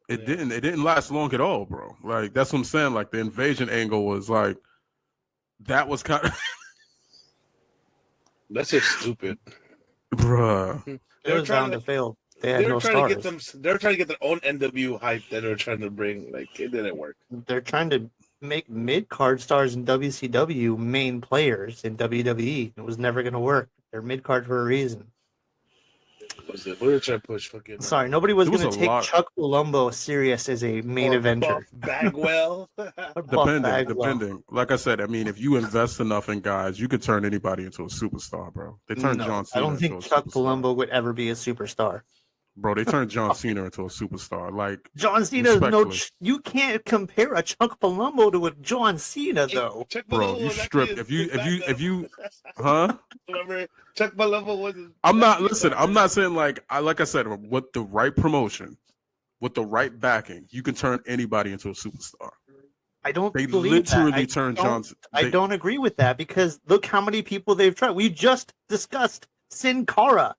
It didn't last long at all, bro. Like that's what I'm saying. Like the invasion angle was like that was kind of That's just stupid. bruh. It was bound to fail. They had no stars. They're trying to get their own NW hype that they're trying to bring. Like it didn't work. They're trying to make mid-card stars in WCW main players in WWE. It was never going to work. They're mid-card for a reason. We were trying to push fucking. Sorry, nobody was There going was to a take lot. Chuck Palumbo serious as a main eventer. Bagwell. Or Buff Bagwell. Depending. Like I said, I mean, if you invest enough in guys, you could turn anybody into a superstar, bro. They turned No, John I Cena don't think into a Chuck superstar. Palumbo would ever be a superstar. Bro, they turned John Cena into a superstar. Like John Cena is no. respectfully. You can't compare a Chuck Palumbo to a John Cena, though. Chuck Bro, Palumbo you was strip actually if you huh? Remember, Chuck Palumbo was. I'm not saying like I said, with the right promotion, with the right backing, you can turn anybody into a superstar. I don't They believe literally that. turned don't- John. I don't agree with that because look how many people they've tried. We just discussed Sin Cara.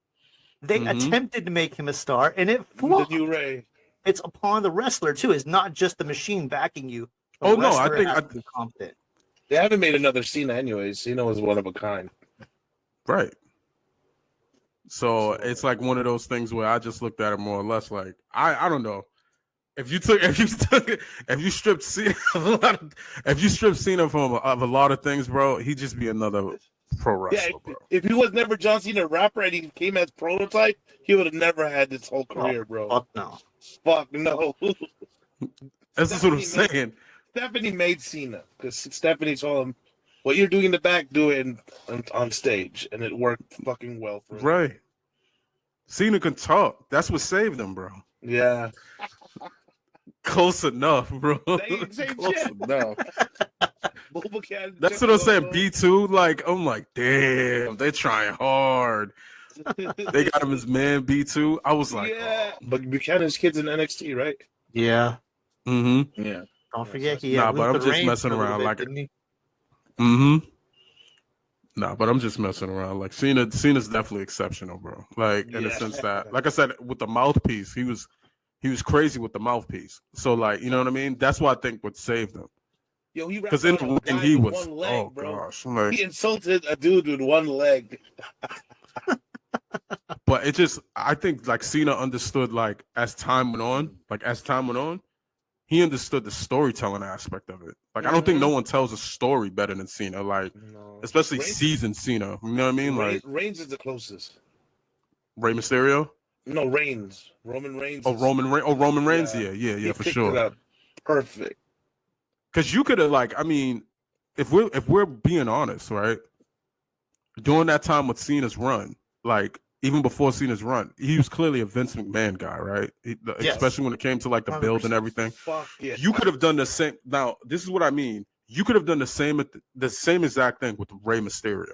They Mhm. attempted to make him a star, and it The flopped. new Ray. It's upon the wrestler too. It's not just the machine backing you. The Oh, no, I wrestler think has I- to be competent. They haven't made another Cena anyways. Cena was one of a kind. Right. So it's like one of those things where I just looked at it more or less like I don't know. If you stripped Cena of a lot of, if you stripped Cena from of a lot of things, bro, he'd just be another pro wrestler, Yeah, bro. if he was never John Cena rapper and he came as prototype, he would have never had this whole career, bro. Fuck no. Fuck no. That's just what I'm saying. Stephanie made Cena because Stephanie told him, "What you're doing in the back, do it on stage," and it worked fucking well for him. Right. Cena can talk. That's what saved him, bro. Yeah. Close enough, bro. Same Close shit. enough. Boba Cat, That's what I'm saying. B2, like, I'm like, damn, they're trying hard. They got him as man B2. I was like, yeah. But Buchanan's kids in NXT, right? Yeah. mm-hmm. Yeah. Don't forget he Nah, had but I'm Luther just Reigns messing for a little around, bit, like- didn't he? Mm-hmm. Nah, but I'm just messing around. Like Cena's definitely exceptional, bro. Like in the Yeah. sense that, like I said, with the mouthpiece, he was crazy with the mouthpiece. So like, you know what I mean? That's why I think what saved him. Yo, he Because in the rapped on a ring guy he with was, one leg, oh bro. gosh, like, He insulted a dude with one leg. but it just, I think like Cena understood like as time went on, he understood the storytelling aspect of it. Like I don't think no one tells a story better than Cena. Like No. especially Reigns- seasoned Cena. You know what I mean? Like Reigns is the closest. Rey Mysterio. No, Reigns. Roman Reigns. Oh, is- Roman Reigns. Yeah. Yeah, he for picked sure. it up perfect. Because you could have, like, I mean, if we're being honest, right? During that time with Cena's run, like even before Cena's run, he was clearly a Vince McMahon guy, right? Yes. Especially when it came to like the build and 100%. everything. Fuck yeah. You could have done the same. Now, this is what I mean. You could have done the same exact thing with Rey Mysterio.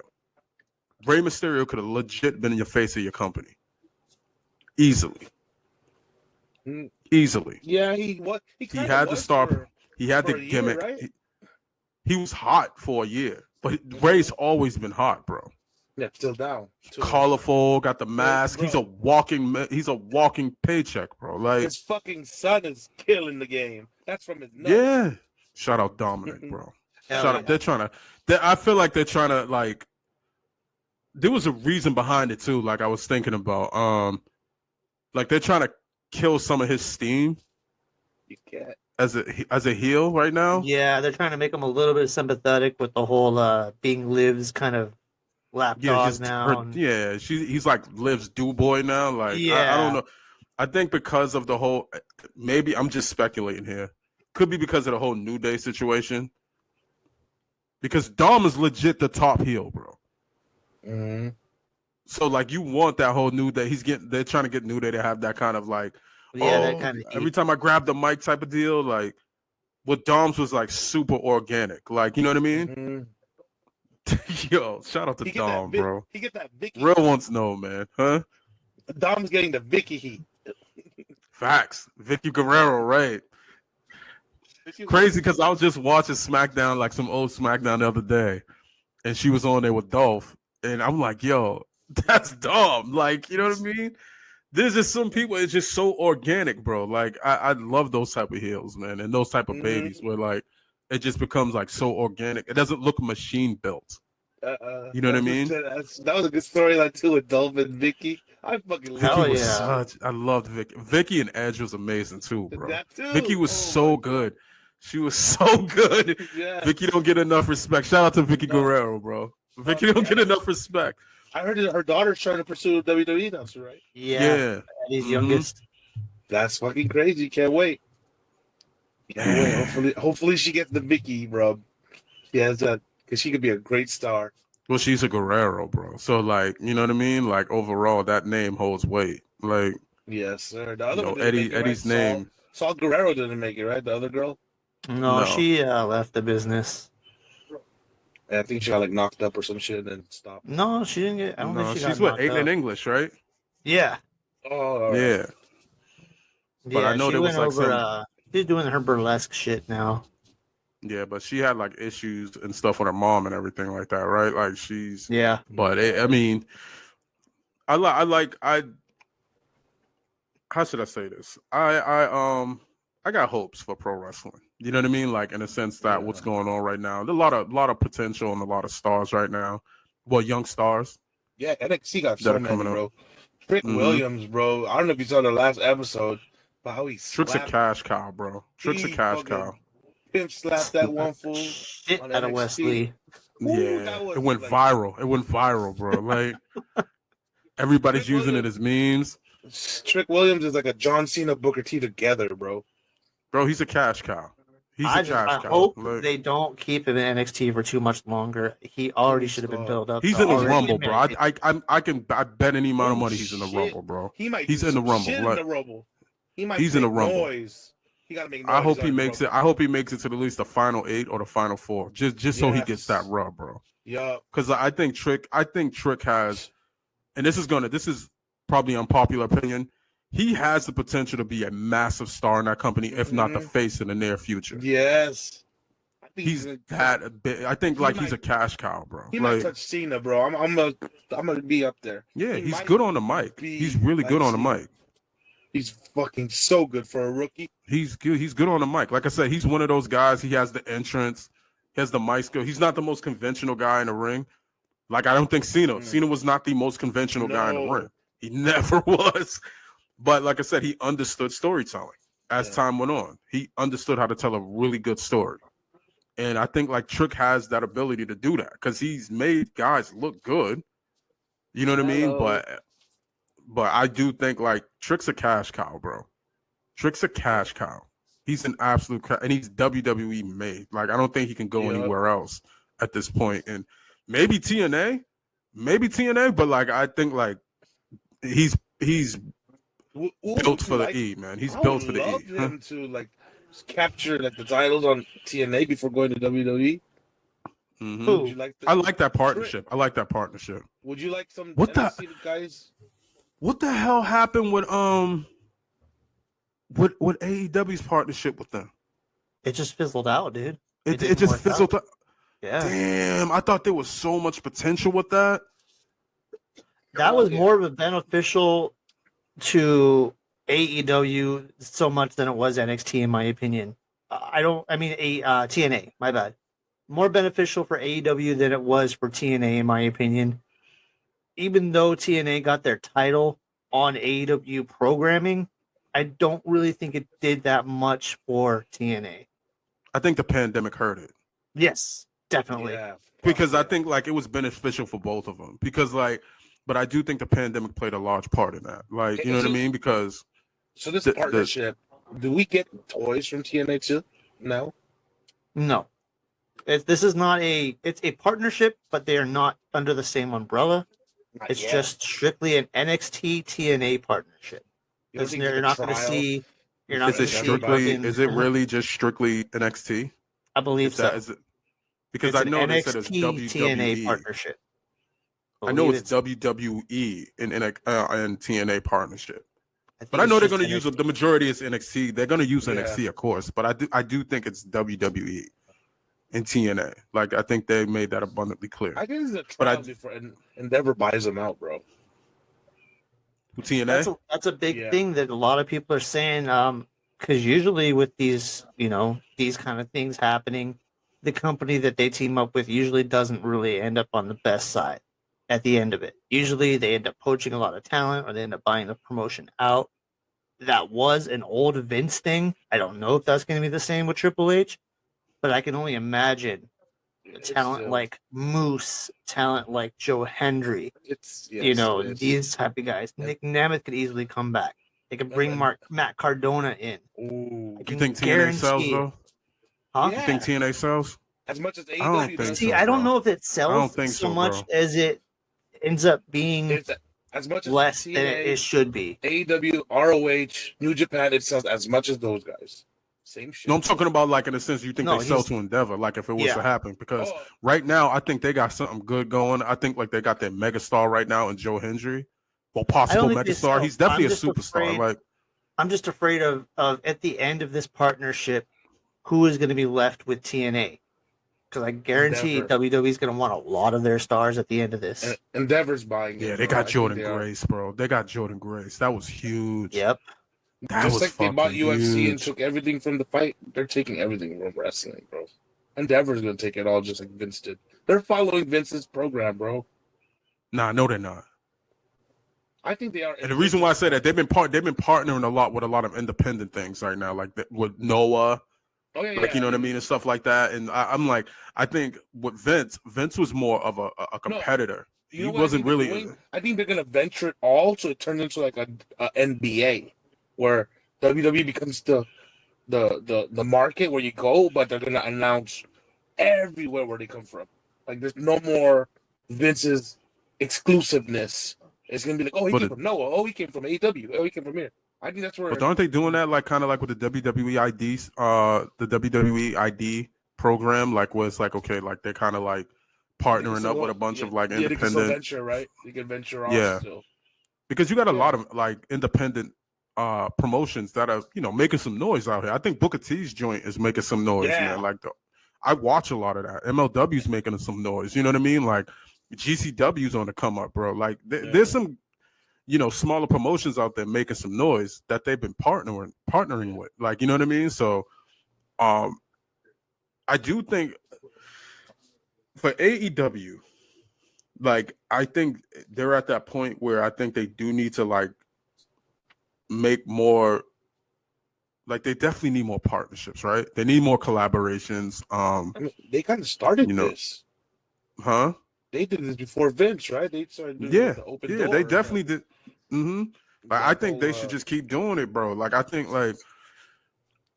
Rey Mysterio could have legit been in your face of your company, easily. Mm. Easily. Yeah, he kinda had the was star. for- He had for the a year, gimmick. right? He was hot for a year, but Ray's always been hot, bro. Yeah, still down. Colorful, got the mask. bro. He's a walking paycheck, bro. Like, His fucking son is killing the game. That's from his nuts. yeah. Shout out Dominic, bro. Hell Shout yeah. out. They're trying to. I feel like they're trying to like. There was a reason behind it too. Like I was thinking about, like they're trying to kill some of his steam You can't. as a heel right now. Yeah, they're trying to make him a little bit sympathetic with the whole being Liv's kind of lapdog just now. he's like Liv's do boy now. Like I Yeah. don't know. I think because of the whole, maybe I'm just speculating here. could be because of the whole New Day situation. Because Dom is legit the top heel, bro. Mm-hmm. So like you want that whole New Day. They're trying to get New Day to have that kind of like, that kind of every time I grab the mic type of deal. Like what Dom's was like super organic. Like, you know what I mean? Mm-hmm. Yo, shout out to Dom, bro. He get that Vicky. Real wants to know, man. Huh? Dom's getting the Vicky heat. Facts. Vicky Guerrero, right? Crazy because I was just watching SmackDown, like some old SmackDown the other day, and she was on there with Dolph, and I'm like, yo, that's Dom. Like, you know what I mean? There's just some people, it's just so organic, bro. Like, I love those type of heels, man, and those type of babies where like it just becomes like so organic. It doesn't look machine built. You know what I mean? That was a good storyline too with Dolph and Vicky. I fucking Hell love yeah. I loved Vicky. Vicky and Edge was amazing too, bro. that too. Vicky was so good. She was so good. Yeah. Vicky don't get enough respect. Shout out to Vicky Guerrero, bro. Vicky don't get enough respect. I heard that her daughter's trying to pursue WWE now, so right? Yeah. He's youngest. That's fucking crazy. Can't wait. Hopefully she gets the Vicky rub. She has that because she could be a great star. Well, she's a Guerrero, bro. So, like, you know what I mean? Like, overall, that name holds weight. Like, yes, sir. The other one Eddie's name. Saul Guerrero didn't make it, right? The other girl. No, she left the business. I think she got like knocked up or some shit and then stopped. No, she didn't get. I don't think she got she's what, knocked Aiden up. in English, right? Yeah. Oh, Yeah. But I know she there was went like over, she's doing her burlesque shit now. Yeah, but she had like issues and stuff with her mom and everything like that, right? Like she's Yeah. But I mean, how should I say this? I got hopes for pro wrestling. You know what I mean? Like in a sense that what's going on right now. There's a lot of potential and a lot of stars right now. Well, young stars. Yeah, NXT got so many, bro. Trick Mm-hmm. Williams, bro. I don't know if you saw the last episode, but how he Trick's a cash cow, bro. Trick's a cash cow. Pimp slapped that one fool. Shit on out of NXT. Wesley. Yeah, it went viral. It went viral, bro. Like everybody's using it as memes. Trick Williams is like a John Cena Booker T together, bro. Bro, he's a cash cow. I hope they don't keep him in NXT for too much longer. He already should have been built up. He's in the Rumble, bro. I bet any amount of money he's in the Rumble, bro. He's in the Rumble. He's in the Rumble. Noise. He gotta make noise. I hope he makes it. I hope he makes it to at least the final 8 or the final 4, just so he gets that rub, bro. Yeah. Because I think Trick has, and this is probably unpopular opinion. He has the potential to be a massive star in that company, if not the face in the near future. Yes. He's that big. I think he's a cash cow, bro. He might touch Cena, bro. I'm gonna be up there. Yeah, he's good on the mic. He's really good on the mic. He's fucking so good for a rookie. He's good. He's good on the mic. Like I said, he's one of those guys. He has the entrance. He has the mic skill. He's not the most conventional guy in the ring. Like I don't think Cena. Cena was not the most conventional guy in the ring. He never was. But like I said, he understood storytelling as time went on. He understood how to tell a really good story. And I think like Trick has that ability to do that because he's made guys look good. You know what I mean? But I do think like Trick's a cash cow, bro. Trick's a cash cow. He's an absolute and he's WWE made. Like I don't think he can go anywhere else at this point. And maybe TNA, but like I think like he's built for the E, man. He's built for the E. I would love him to like capture like the titles on TNA before going to WWE. Mm-hmm. Would you like I like that partnership. I like that partnership. Would you like some NXT guys? What the hell happened with AEW's partnership with them? It just fizzled out, dude. It just fizzled out. Yeah. Damn, I thought there was so much potential with that. That was more of a beneficial to AEW so much than it was NXT, in my opinion. TNA, my bad. More beneficial for AEW than it was for TNA, in my opinion. Even though TNA got their title on AEW programming, I don't really think it did that much for TNA. I think the pandemic hurt it. Yes, definitely. Yeah, because I think like it was beneficial for both of them. Because like, but I do think the pandemic played a large part in that. Like, you know what I mean? Because so this partnership, do we get toys from TNA too? No. No. This is not it's a partnership, but they are not under the same umbrella. Not It's yet. just strictly an NXT TNA partnership. You don't think You're like a not going to trial? see. You're not Is going it to see strictly? fucking. Is it really just strictly NXT? I believe Is that so. is it? Because It's I an know they said it's NXT TNA WWE. partnership. I know Believe it's WWE and TNA partnership. think But I it's know they're just going to use NXT. the majority is NXT. They're going to use Yeah. NXT, of course. But I do think it's WWE and TNA. Like I think they made that abundantly clear. I think it's a But trial before Endeavor buys them out, bro. TNA. That's a big Yeah. thing that a lot of people are saying. Because usually with these, these kind of things happening, the company that they team up with usually doesn't really end up on the best side at the end of it. Usually they end up poaching a lot of talent or they end up buying the promotion out. That was an old Vince thing. I don't know if that's going to be the same with Triple H, but I can only imagine talent like Moose, talent like Joe Hendry, It's yes, these type of guys. Nick Nemeth could easily come back. They could bring Matt Cardona in. Ooh. I You can think TNA sells guarantee it. though? Huh? You think TNA sells? As much as I don't AEW think does. See, so, I don't bro. know if it I don't sells think so so, much bro. as it ends up being It's as much as less than TNA, it should be. AEW, ROH, New Japan, it sells as much as those guys. Same shit. No, I'm talking about like in a sense you think No, they sell he's- to Endeavor, like if it was Yeah. to happen. Because Oh, right now I think they got something good going. I think like they got their megastar right now in Joe Hendry. Well, possible think they megastar. sell. He's definitely I'm a just superstar. afraid- Like I'm just afraid of at the end of this partnership, who is going to be left with TNA? Because I guarantee Endeavor. WWE's going to want a lot of their stars at the end of this. Endeavor's buying it. yeah, they bro. I got think Jordan they are. Grace, bro. They got Jordan Grace. That was huge. Yep. That Just was like they bought fucking UFC and huge. took everything from the fight, they're taking everything from wrestling, bro. Endeavor's gonna take it all just like Vince did. They're following Vince's program, bro. Nah, no, they're not. I think they are. And the reason why I say that they've been partnering a lot with a lot of independent things right now, like with Noah, Oh yeah, like you know what I mean, and stuff like that. And I'm like, I think with Vince was more of a competitor. You know He what wasn't I think really. they're doing? I think they're gonna venture it all so it turns into like a NBA where WWE becomes the market where you go, but they're gonna announce everywhere where they come from. Like there's no more Vince's exclusiveness. It's gonna be like, oh, he came from Noah. Oh, he came from AEW. Oh, he came from here. I think that's where. But aren't they doing that like kind of like with the WWE IDs, the WWE ID program, like where it's like okay, like they're kind of like partnering up with a bunch of like They can still independent. venture, right? You can venture off Yeah. still. Because you got a lot of like independent promotions that are making some noise out here. I think Booker T's joint is making some noise, man. Like I watch a lot of that. MLW's making some noise. You know what I mean? Like GCW's on the come up, bro. Like there's some smaller promotions out there making some noise that they've been partnering with. Like, you know what I mean? So I do think for AEW, like I think they're at that point where I think they do need to like make more, like they definitely need more partnerships, right? They need more collaborations. I mean, they kind of started this. Huh? They did this before Vince, right? They started doing the open door. They definitely did. Like I think they should just keep doing it, bro. Like I think like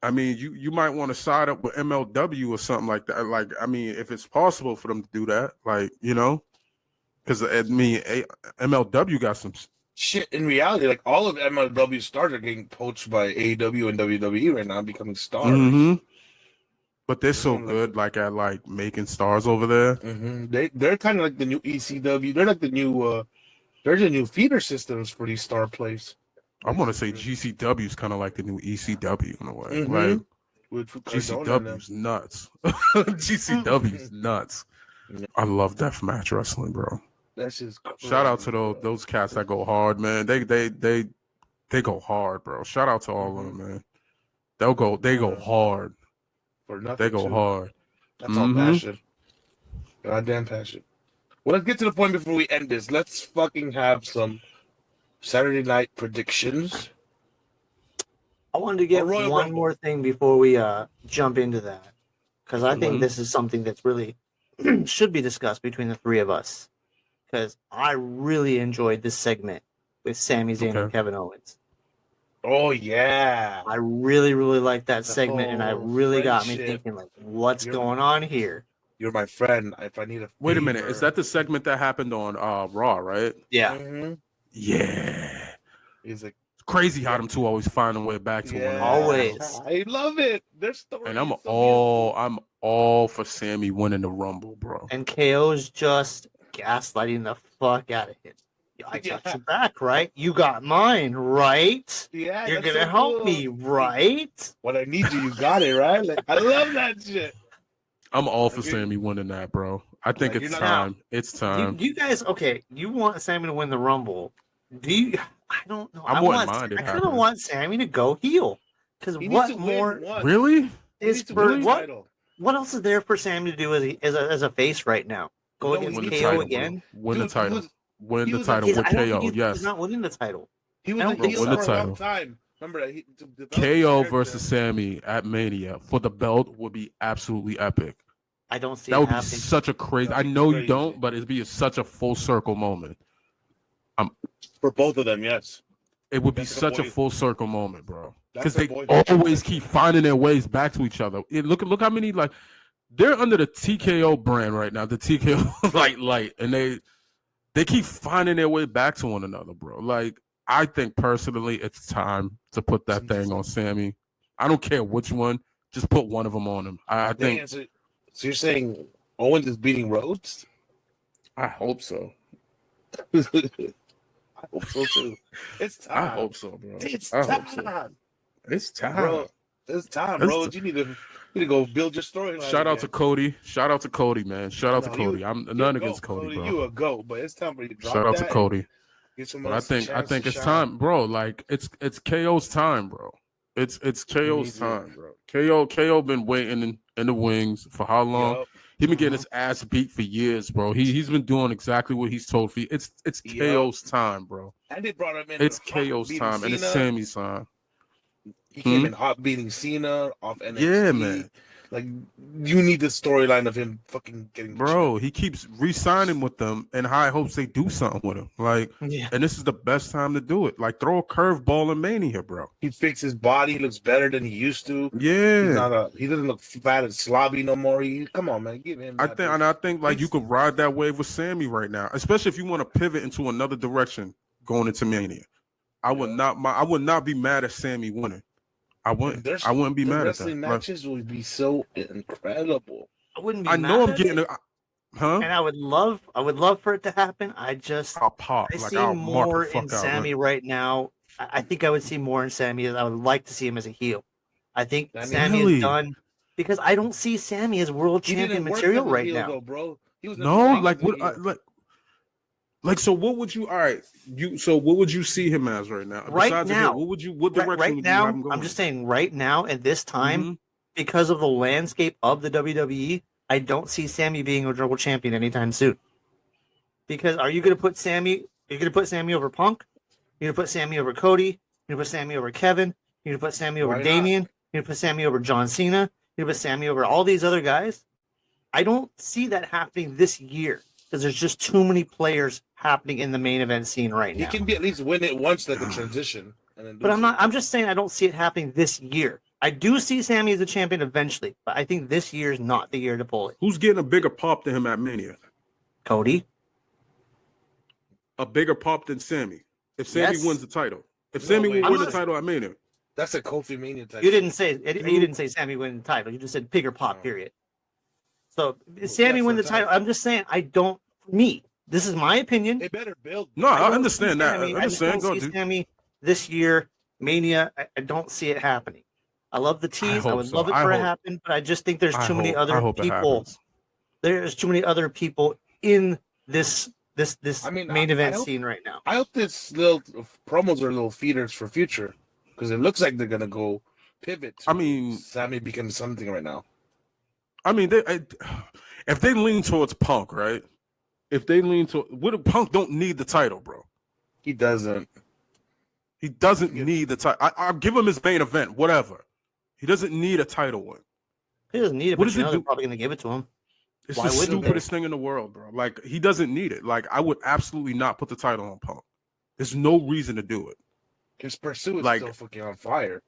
I mean you might want to side up with MLW or something like that. Like I mean if it's possible for them to do that, like because I mean MLW got some shit. In reality, like all of MLW stars are getting poached by AEW and WWE right now, becoming stars. But they're so good, like at like making stars over there. They're kind of like the new ECW. They're like the new. They're the new feeder systems for these star plays. I want to say GCW is kind of like the new ECW in a way. Like GCW's nuts. GCW's nuts. I love deathmatch wrestling, bro. That's just crazy, shout out to those cats that go hard, man. They go hard, bro. Shout out to all of them, man. They go hard. For nothing. They go hard. That's all passion. Goddamn passion. Well, let's get to the point before we end this. Let's fucking have some Saturday night predictions. I wanted to get one more thing before we jump into that, because I think this is something that's really should be discussed between the three of us, because I really enjoyed this segment with Sami Zayn and Kevin Owens. Oh yeah. I really, really like that segment, and I whole really got me friendship. thinking, like, what's You're- going on here? You're my friend. If I need a Wait a minute. favor. Is that the segment that happened on Raw, right? Yeah. Mhm. Yeah. He's like, It's crazy how Yeah. them two always find a way back to one another. Always. I love it. Their story. And I'm is so I'm all for Sammy winning the Rumble, bro. And KO's just gaslighting the fuck out of him. I got Yeah. your back, right? You got mine, right? beautiful. Yeah, You're that's gonna so help cool. me, right? When I need you, you got it, right? Like, I love that shit. I'm all for Like, Sammy winning that, bro. I think Like, it's you're not- time. It's time. You guys, okay? You want Sammy to win the Rumble? Do you? I don't know. I I wouldn't want. mind it I kind of happening. want Sammy to go heel, because He needs what to more win once. Really? He is needs to for win the what? title. What else is there for Sammy to do as a face right now? Go No, against he Win the needs KO title, again? bro. Win the Dude, he title. was- Win he the was title He's, with I don't think KO. he's Yes. not winning the title. He I was don't a think heel so. Win the for a long title. time. Remember that? To develop his KO character. versus Sammy at Mania for the belt would be absolutely epic. I don't see That it would be happening. such a crazy. I That'd be know you crazy. don't, but it'd be such a full circle moment. For both of them, yes. It would be That's a such a boy- full circle moment, bro. That's Because a they boy- always keep finding their ways back to each other. Look how many like they're under the TKO brand right now, the TKO light, and they keep finding their way back to one another, bro. Like I think personally, it's time to put that thing on Sammy. I don't care which one, just put one of them on him. I think. Damn, so you're saying Owens is beating Rhodes? I hope so. I hope so too. It's time. I hope so, bro. It's I time. hope so. It's time. Bro, it's time, It's Rhodes. You need to go build your storyline. Shout out to again. Cody. Shout out to Cody, man. Shout out to No, Cody. you- I'm You none a against goat, Cody, bro. You a goat, but it's time for you to drop Shout out to that Cody. and Get someone But I else a think chance to it's shine. time, bro. Like it's KO's time, bro. It's KO's needs it. time, bro. KO been waiting in the wings for how long? Yup. He been getting his ass beat for years, bro. He's been doing exactly what he's told for. It's Yup. KO's time, bro. And they brought him in. It's hot KO's beating time, and it's Cena. Sammy's time. He came in hot beating Cena off NXT. Yeah, man. Like you need the storyline of him fucking getting Bro, he keeps re-signing with them in high hopes they do something with him. Like, Yeah. and this is the best time to do it. Like, throw a curveball in Mania, bro. He fixed his body. He looks better than he used to. Yeah. He doesn't look fat and slobby no more. Come on, man, give him. I that think like you could ride that wave with Sammy right now, especially if you want to pivot into another direction going into Mania. I would not be mad at Sammy winning. I wouldn't be the mad at that. wrestling matches would be so incredible. I wouldn't be I know mad I'm at getting it, huh? and I would love for it to happen. I just I'll pop. I Like see I'll more mark the fuck in out. Sammy right now. I think I would see more in Sammy. I would like to see him as a heel. I think I mean, Sammy really? is done because I don't see Sammy as world He champion didn't work material as a right heel, now. though, bro. He was No, never like as a what? heel. So what would you? All right, So what would you see him as right now? Right Besides a now. heel, what would you? What Right, direction right would you have him now, going? I'm just saying. Right now, at this time, Mhm. because of the landscape of the WWE, I don't see Sammy being a world champion anytime soon. Because are you going to put Sammy? Are you going to put Sammy over Punk? You're going to put Sammy over Cody? You're going to put Sammy over Kevin? You're going to put Sammy over Why not? Damian? You're going to put Sammy over John Cena? You're going to put Sammy over all these other guys? I don't see that happening this year because there's just too many players happening in the main event scene right He now. can be at least win it once, like a transition, and then. But I'm just saying I don't see it happening this year. I do see Sammy as a champion eventually, but I think this year is not the year to pull it. Who's getting a bigger pop than him at Mania? Cody? A bigger pop than Sammy. If Sammy Yes. wins the title, if No, Sammy wait. will win I'm the not- title at Mania, That's a Kofi Mania type. You didn't say Sammy win the title. You just said bigger pop. Period. So Sammy that's win the the title. title. I'm just saying I don't. For me, this is my opinion. They better build. no, I I don't understand see that. Sammy. I understand. I just Go, don't see dude. Sammy this year. Mania. I don't see it happening. I love the tease. I hope would so. love it I for it hope- happen, but I just think there's too many I other hope it people. happens. There's too many other people in this I mean, main I event hope- scene right now. I hope this little promos are little feeders for future, because it looks like they're gonna go pivot. To I mean- Sammy becomes something right now. I mean, if they lean towards Punk, right? If they lean to Punk don't need the title, bro. He doesn't. He doesn't need the title. I'll give him his main event, whatever. He doesn't need a title win. He doesn't need it, What but does you it know they're do? probably going to give it to him. It's Why the wouldn't they? stupidest thing in the world, bro. Like he doesn't need it. Like I would absolutely not put the title on Punk. There's no reason to do it. His pursuit is Like, still fucking on fire.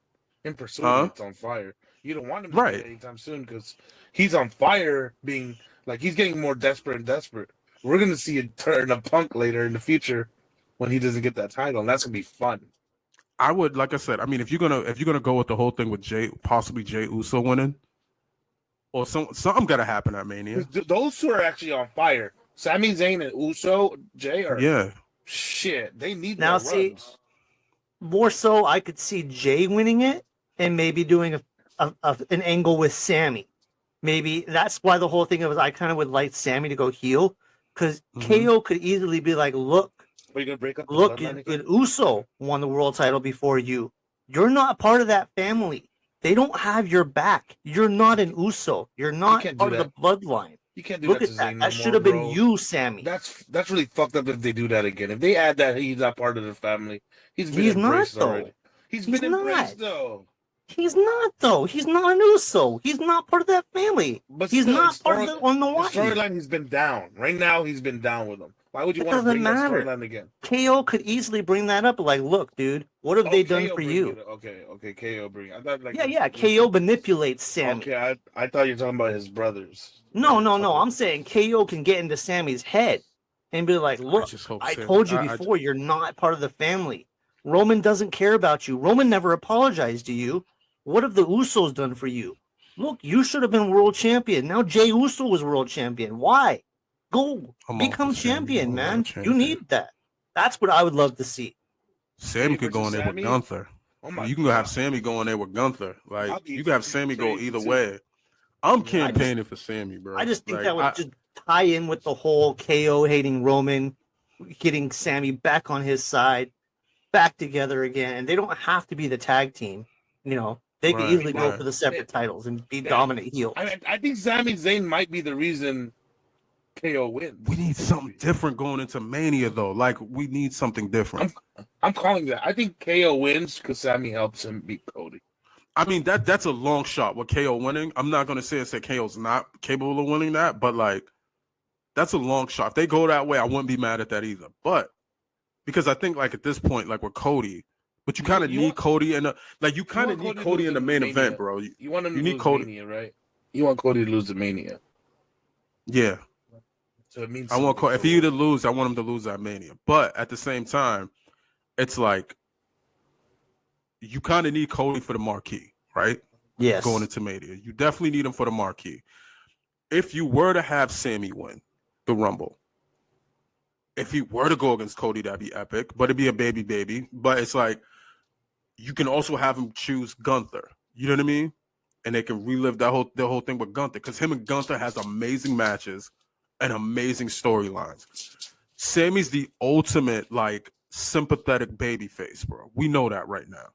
In pursuit, it's on fire. You don't want him to Right. do it anytime soon because he's on fire. Being like he's getting more desperate and desperate. We're gonna see a turn of Punk later in the future when he doesn't get that title, and that's gonna be fun. I would, like I said, I mean, if you're gonna go with the whole thing with possibly Jey Uso winning, or something gotta happen at Mania. Those two are actually on fire. Sami Zayn and Uso, Jay are shit. They need now. See, runs. More so, I could see Jay winning it and maybe doing an angle with Sammy. Maybe that's why the whole thing was I kind of would like Sammy to go heel because KO could easily be like, look, are you gonna break up? Look, Uso won the world title before you. You're not part of that family. They don't have your back. You're not an Uso. You're not part of the bloodline. You can't do Look that. At that. That should have been you, Sammy. That's really fucked up if they do that again. If they add that he's not part of the family, he's embraced not, already. He's been embraced though. He's not though. He's not an Uso. He's not part of that family. But he's not part of on the storyline. He's been down. Right now, he's been down with them. Why would you want to bring that storyline again? KO could easily bring that up. Like, look, dude, what have they done for you? Okay, KO bring. I thought like KO manipulates Sammy. Okay, I thought you were talking about his brothers. No. I'm saying KO can get into Sammy's head and be like, look, I told you before, you're not part of the family. Roman doesn't care about you. Roman never apologized to you. What have the Usos done for you? Look, you should have been world champion. Now Jey Uso was world champion. Why? Go become champion, man. You need that. That's what I would love to see. Sammy could go in there with Gunther. You can have Sammy go in there with Gunther. Like you can have Sammy go either way. I'm campaigning for Sammy, bro. I just think that would just tie in with the whole KO hating Roman, getting Sammy back on his side, back together again. And they don't have to be the tag team. You know, they could easily go for the separate titles and be dominant heels. I think Sami Zayn might be the reason KO wins. We need something different going into Mania, though. Like, we need something different. I'm calling that. I think KO wins because Sammy helps him beat Cody. I mean, that's a long shot with KO winning. I'm not going to say KO's not capable of winning that, but, like, that's a long shot. If they go that way, I wouldn't be mad at that either. But, because I think, like, at this point, like, with Cody, but you kind of need Cody in you kind of need Cody in the main event, bro. You want him to lose Cody. Mania, right? You want Cody to lose the Mania. Yeah. So it means I want Cody. If he either lose, I want him to lose that Mania. But at the same time, it's like you kind of need Cody for the marquee, right? Yes. Going into Mania, you definitely need him for the marquee. If you were to have Sammy win the Rumble, if he were to go against Cody, that'd be epic. But it'd be a baby. But it's like you can also have him choose Gunther. You know what I mean? And they can relive the whole thing with Gunther because him and Gunther has amazing matches and amazing storylines. Sammy's the ultimate like sympathetic baby face, bro. We know that right now.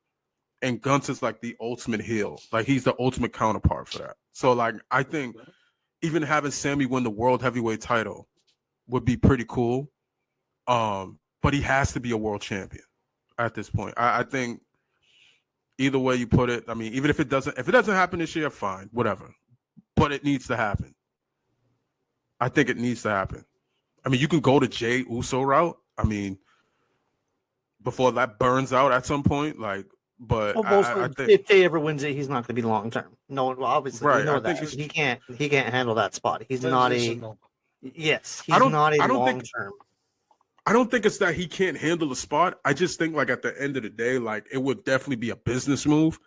And Gunther's like the ultimate heel. Like he's the ultimate counterpart for that. So like I think even having Sammy win the world heavyweight title would be pretty cool. But he has to be a world champion at this point. I think either way you put it, I mean, even if it doesn't happen this year, fine, whatever. But it needs to happen. I think it needs to happen. I mean, you can go to Jey Uso route. I mean, before that burns out at some point, like, but I think if Jey ever wins it, he's not going to be long term. No, obviously, right. We know that he can't handle that spot. He's not a long term. I don't think it's that he can't handle the spot. I just think, like, at the end of the day, like, it would definitely be a business move.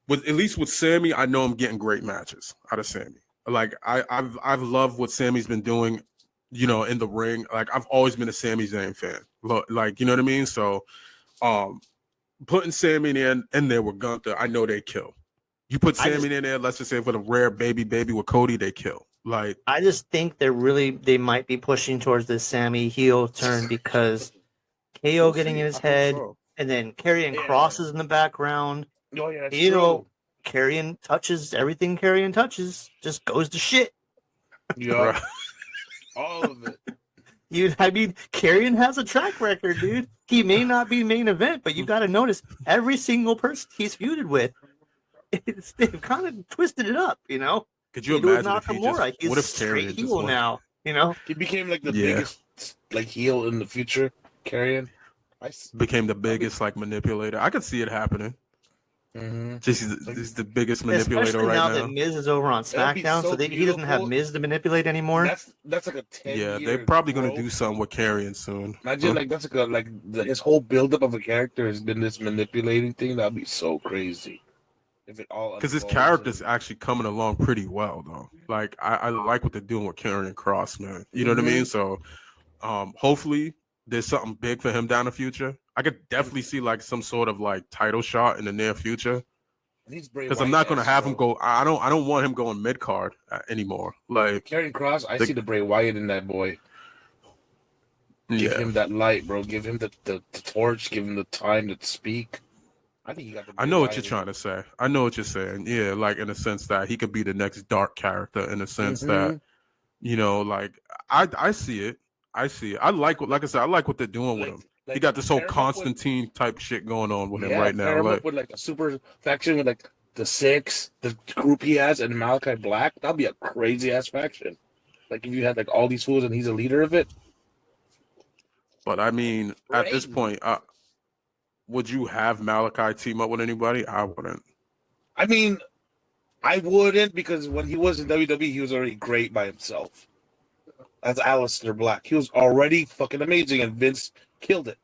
At least with Sammy, I know I'm getting great matches out of Sammy. Like, I've loved what Sammy's been doing, you know, in the ring. Like, I've always been a Sami Zayn fan. Like, you know what I mean? So, putting Sammy in there with Gunther, I know they kill. You put Sammy in there, let's just say with a rare baby with Cody, they kill. Like, I just think they might be pushing towards this Sammy heel turn because KO getting in his head and then Karrion crosses in the background. Oh, yeah, that's you true. know, Karrion touches everything Karrion touches, just goes to shit. Yeah. All of it. Karrion has a track record, dude. He may not be main event, but you got to notice every single person he's feuded with, they've kind of twisted it up, you know? Could you imagine if he just, he's what if straight Karrion heel now, you know? He became like the biggest like heel in the future, Karrion. became the biggest like manipulator. I could see it happening. He's the biggest manipulator Especially right now now. that Miz is over on That'd be SmackDown, so so he doesn't have beautiful. Miz to manipulate anymore. That's like a 10 Yeah, year they're probably gonna growth. do something with Karrion soon. Imagine like that's like his whole buildup of a character has been this manipulating thing. That'd be so crazy. If it all Because his unfolds character's and- actually coming along pretty well, though. Like I like what they're doing with Karrion Kross, man. You know what I mean? So, hopefully there's something big for him down the future. I could definitely see like some sort of like title shot in the near future. Because I'm not gonna have him go. I don't want him going mid card anymore. Like Karrion Kross, I see the Bray Wyatt in that boy. Give him that light, bro. Give him the torch. Give him the time to speak. I think you got. I know what you're trying to say. I know what you're saying. Yeah, like in the sense that he could be the next dark character. In the sense that, you know, like I see it. I see it. I like I said, I like what they're doing with him. He got this whole Constantine type shit going on with him right now. Pair him up with like a super faction with like the Six, the group he has, and Malachi Black. That'd be a crazy ass faction. Like if you had like all these fools and he's a leader of it. But I mean, at this point, would you have Malachi team up with anybody? I wouldn't. I mean, I wouldn't because when he was in WWE, he was already great by himself. That's Aleister Black. He was already fucking amazing, and Vince killed it.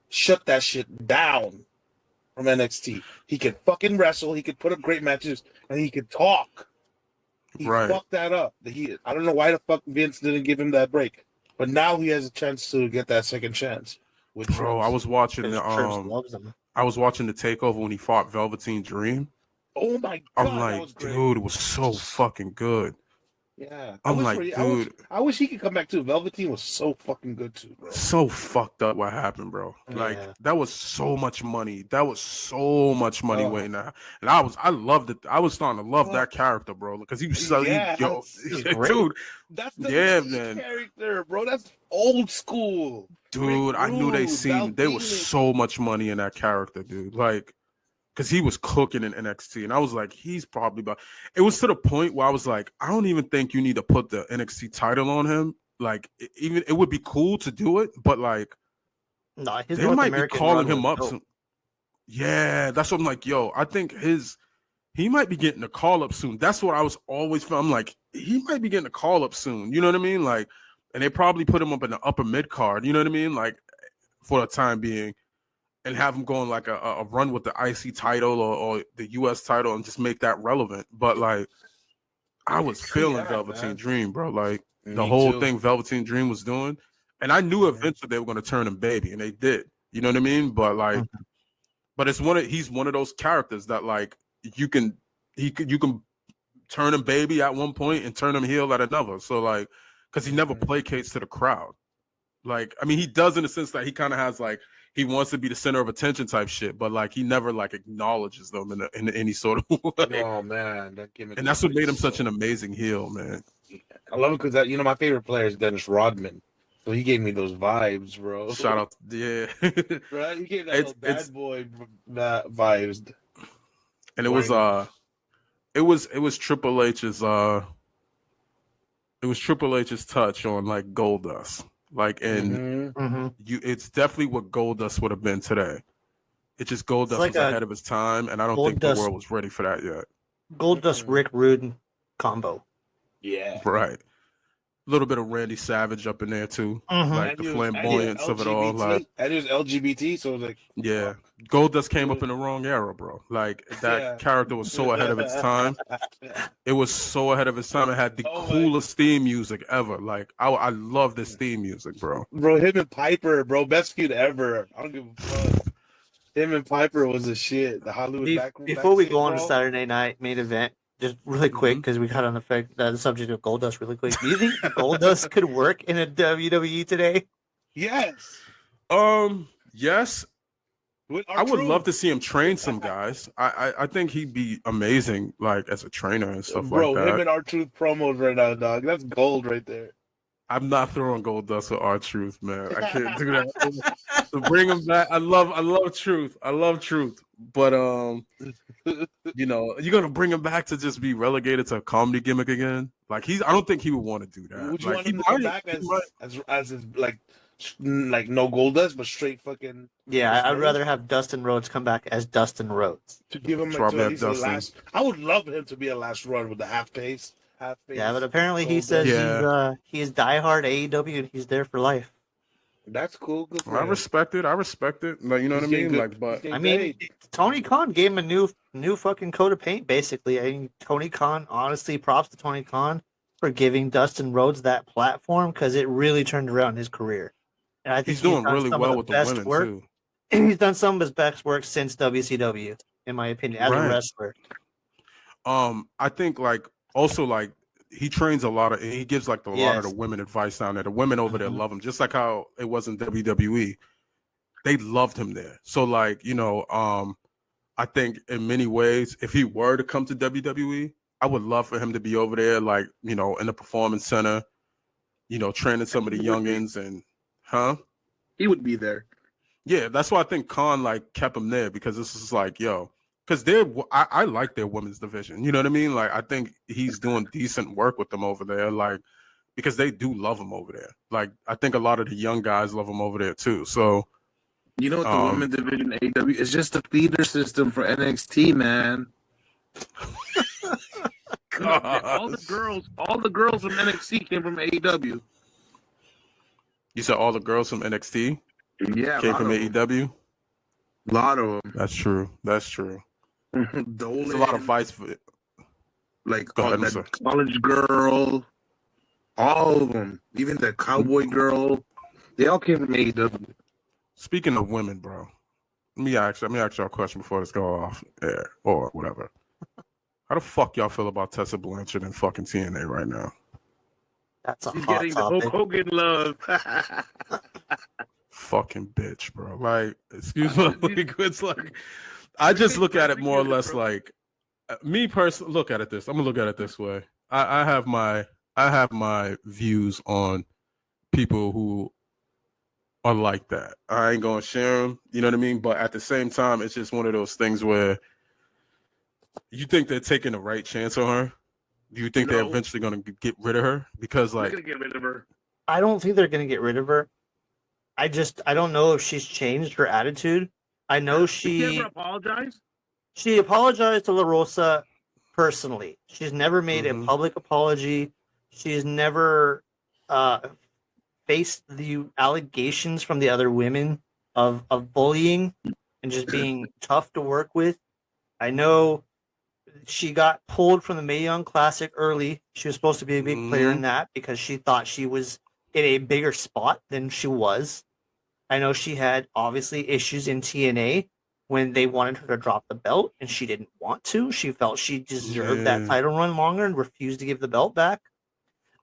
Shut that shit down from NXT. He could fucking wrestle. He could put up great matches, and he could talk. He fucked that up. I don't know why the fuck Vince didn't give him that break, but now he has a chance to get that second chance. Bro, I was watching the takeover when he fought Velveteen Dream. Oh my god! I'm like, dude, it was so fucking good. Yeah, I'm like, dude, I wish he could come back too. Velveteen was so fucking good too, bro. So fucked up what happened, bro. Like that was so much money. That was so much money waiting there. And I loved it. I was starting to love that character, bro, because he was so dude. That's the man character, bro. That's old school. Dude, I knew there was so much money in that character, dude. Like, because he was cooking in NXT, and I was like, he's probably about. It was to the point where I was like, I don't even think you need to put the NXT title on him. Like, even it would be cool to do it, but like, no, they might be calling him up. Yeah, that's what I'm like. Yo, I think he might be getting a call up soon. That's what I was always. I'm like, he might be getting a call up soon. You know what I mean? Like, and they probably put him up in the upper mid card. You know what I mean? Like, for the time being. And have him going like a run with the IC title or the US title and just make that relevant. But like, I was feeling Velveteen Dream, bro. Like the whole thing Velveteen Dream was doing. And I knew eventually they were going to turn him baby, and they did. You know what I mean? But like, but he's one of those characters that like you can turn him baby at one point and turn him heel at another. So like, because he never placates to the crowd. Like, I mean, he does in the sense that he kind of has like, he wants to be the center of attention type shit, but like he never like acknowledges them in any sort of way. Oh man, and that's what made him such an amazing heel, man. I love it because my favorite player is Dennis Rodman, so he gave me those vibes, bro. Shout out, yeah, right? He gave that little bad boy vibes. And it was Triple H's touch on like Goldust. Like, and it's definitely what Goldust would have been today. It's just Goldust was ahead of his time, and I don't think the world was ready for that yet. Goldust Rick Rude combo. Yeah. Right. A little bit of Randy Savage up in there too, like the flamboyance of it all. Like, and it was LGBT, so like, yeah, Goldust came up in the wrong era, bro. Like that character was so ahead of its time. It was so ahead of its time. It had the coolest theme music ever. Like I love this theme music, bro. Bro, him and Piper, bro, best feud ever. I don't give a fuck. Him and Piper was the shit. The Hollywood Before we go on to Saturday night main event. Just really quick, because we got on the subject of Goldust really quick. Do you think Goldust could work in a WWE today? Yes. Yes. I would love to see him train some guys. I think he'd be amazing, like as a trainer and stuff like that. Bro, him and R-Truth promos right now, dog. That's gold right there. I'm not throwing Goldust with R-Truth, man. I can't do that. So bring him back. I love Truth. I love Truth. But you're gonna bring him back to just be relegated to a comedy gimmick again. Like I don't think he would want to do that. Would you want him to come back as his like like no Goldust, but straight fucking. Yeah, I'd rather have Dustin Rhodes come back as Dustin Rhodes. To give him Probably at have least the Dustin. last. I would love him to be a last run with the half pace. Yeah, but apparently he Goldust. says he's diehard AEW and he's there for life. That's cool. Good for I him. respect it. Like, you know He's what I getting mean? good- Like, he's but getting I mean, paid. Tony Khan gave him a new fucking coat of paint, basically. I mean, Tony Khan, honestly, props to Tony Khan for giving Dustin Rhodes that platform because it really turned around his career. And I think he's doing done really some of well with the best women work. too. He's done some of his best work since WCW, in my opinion, as a Right. wrestler. I think like also like he trains a lot of, he gives like a lot of the Yes. women advice down there. The women over there Mhm. love him, just like how it was in WWE. They loved him there. So like, you know, I think in many ways, if he were to come to WWE, I would love for him to be over there, like, you know, in the performance center, you know, training some of the youngins and He would be there. Yeah, that's why I think Khan like kept him there because this is like, yo, because I like their women's division. You know what I mean? Like, I think he's doing decent work with them over there, like, because they do love him over there. Like, I think a lot of the young guys love him over there too. So, You know what the women's division AW is just a feeder system for NXT, man. all the girls from NXT came from AEW. You said all the girls from NXT Yeah, came from AEW? A lot of them. That's true. That's true. There's There's a lot of vice for it. like Go all ahead, I'm that sorry. college girl, all of them, even the cowboy girl, they all came from AEW. Speaking of women, bro, let me ask y'all a question before this go off air or whatever. How the fuck y'all feel about Tessa Blanchard and fucking TNA right now? That's a She's hot getting the Hulk topic. Hogan love. Fucking bitch, bro. Like, excuse my language. Like, I just look at it more or less like me personally. Look at it this. I'm gonna look at it this way. I have my views on people who are like that. I ain't gonna share them. You know what I mean? But at the same time, it's just one of those things where you think they're taking the right chance on her. Do you think they're No. eventually gonna get rid of her? Because They're like, gonna get rid of her. I don't think they're going to get rid of her. I don't know if she's changed her attitude. I know Did she ever apologize? she apologized to La Rosa personally. She's never made a Mhm. public apology. She's never faced the allegations from the other women of bullying and just being tough to work with. I know she got pulled from the Mae Young Classic early. She was supposed to be a big player in that because she thought she was in a bigger spot than she was. I know she had obviously issues in TNA when they wanted her to drop the belt and she didn't want to. She felt she deserved that Yeah. title run longer and refused to give the belt back.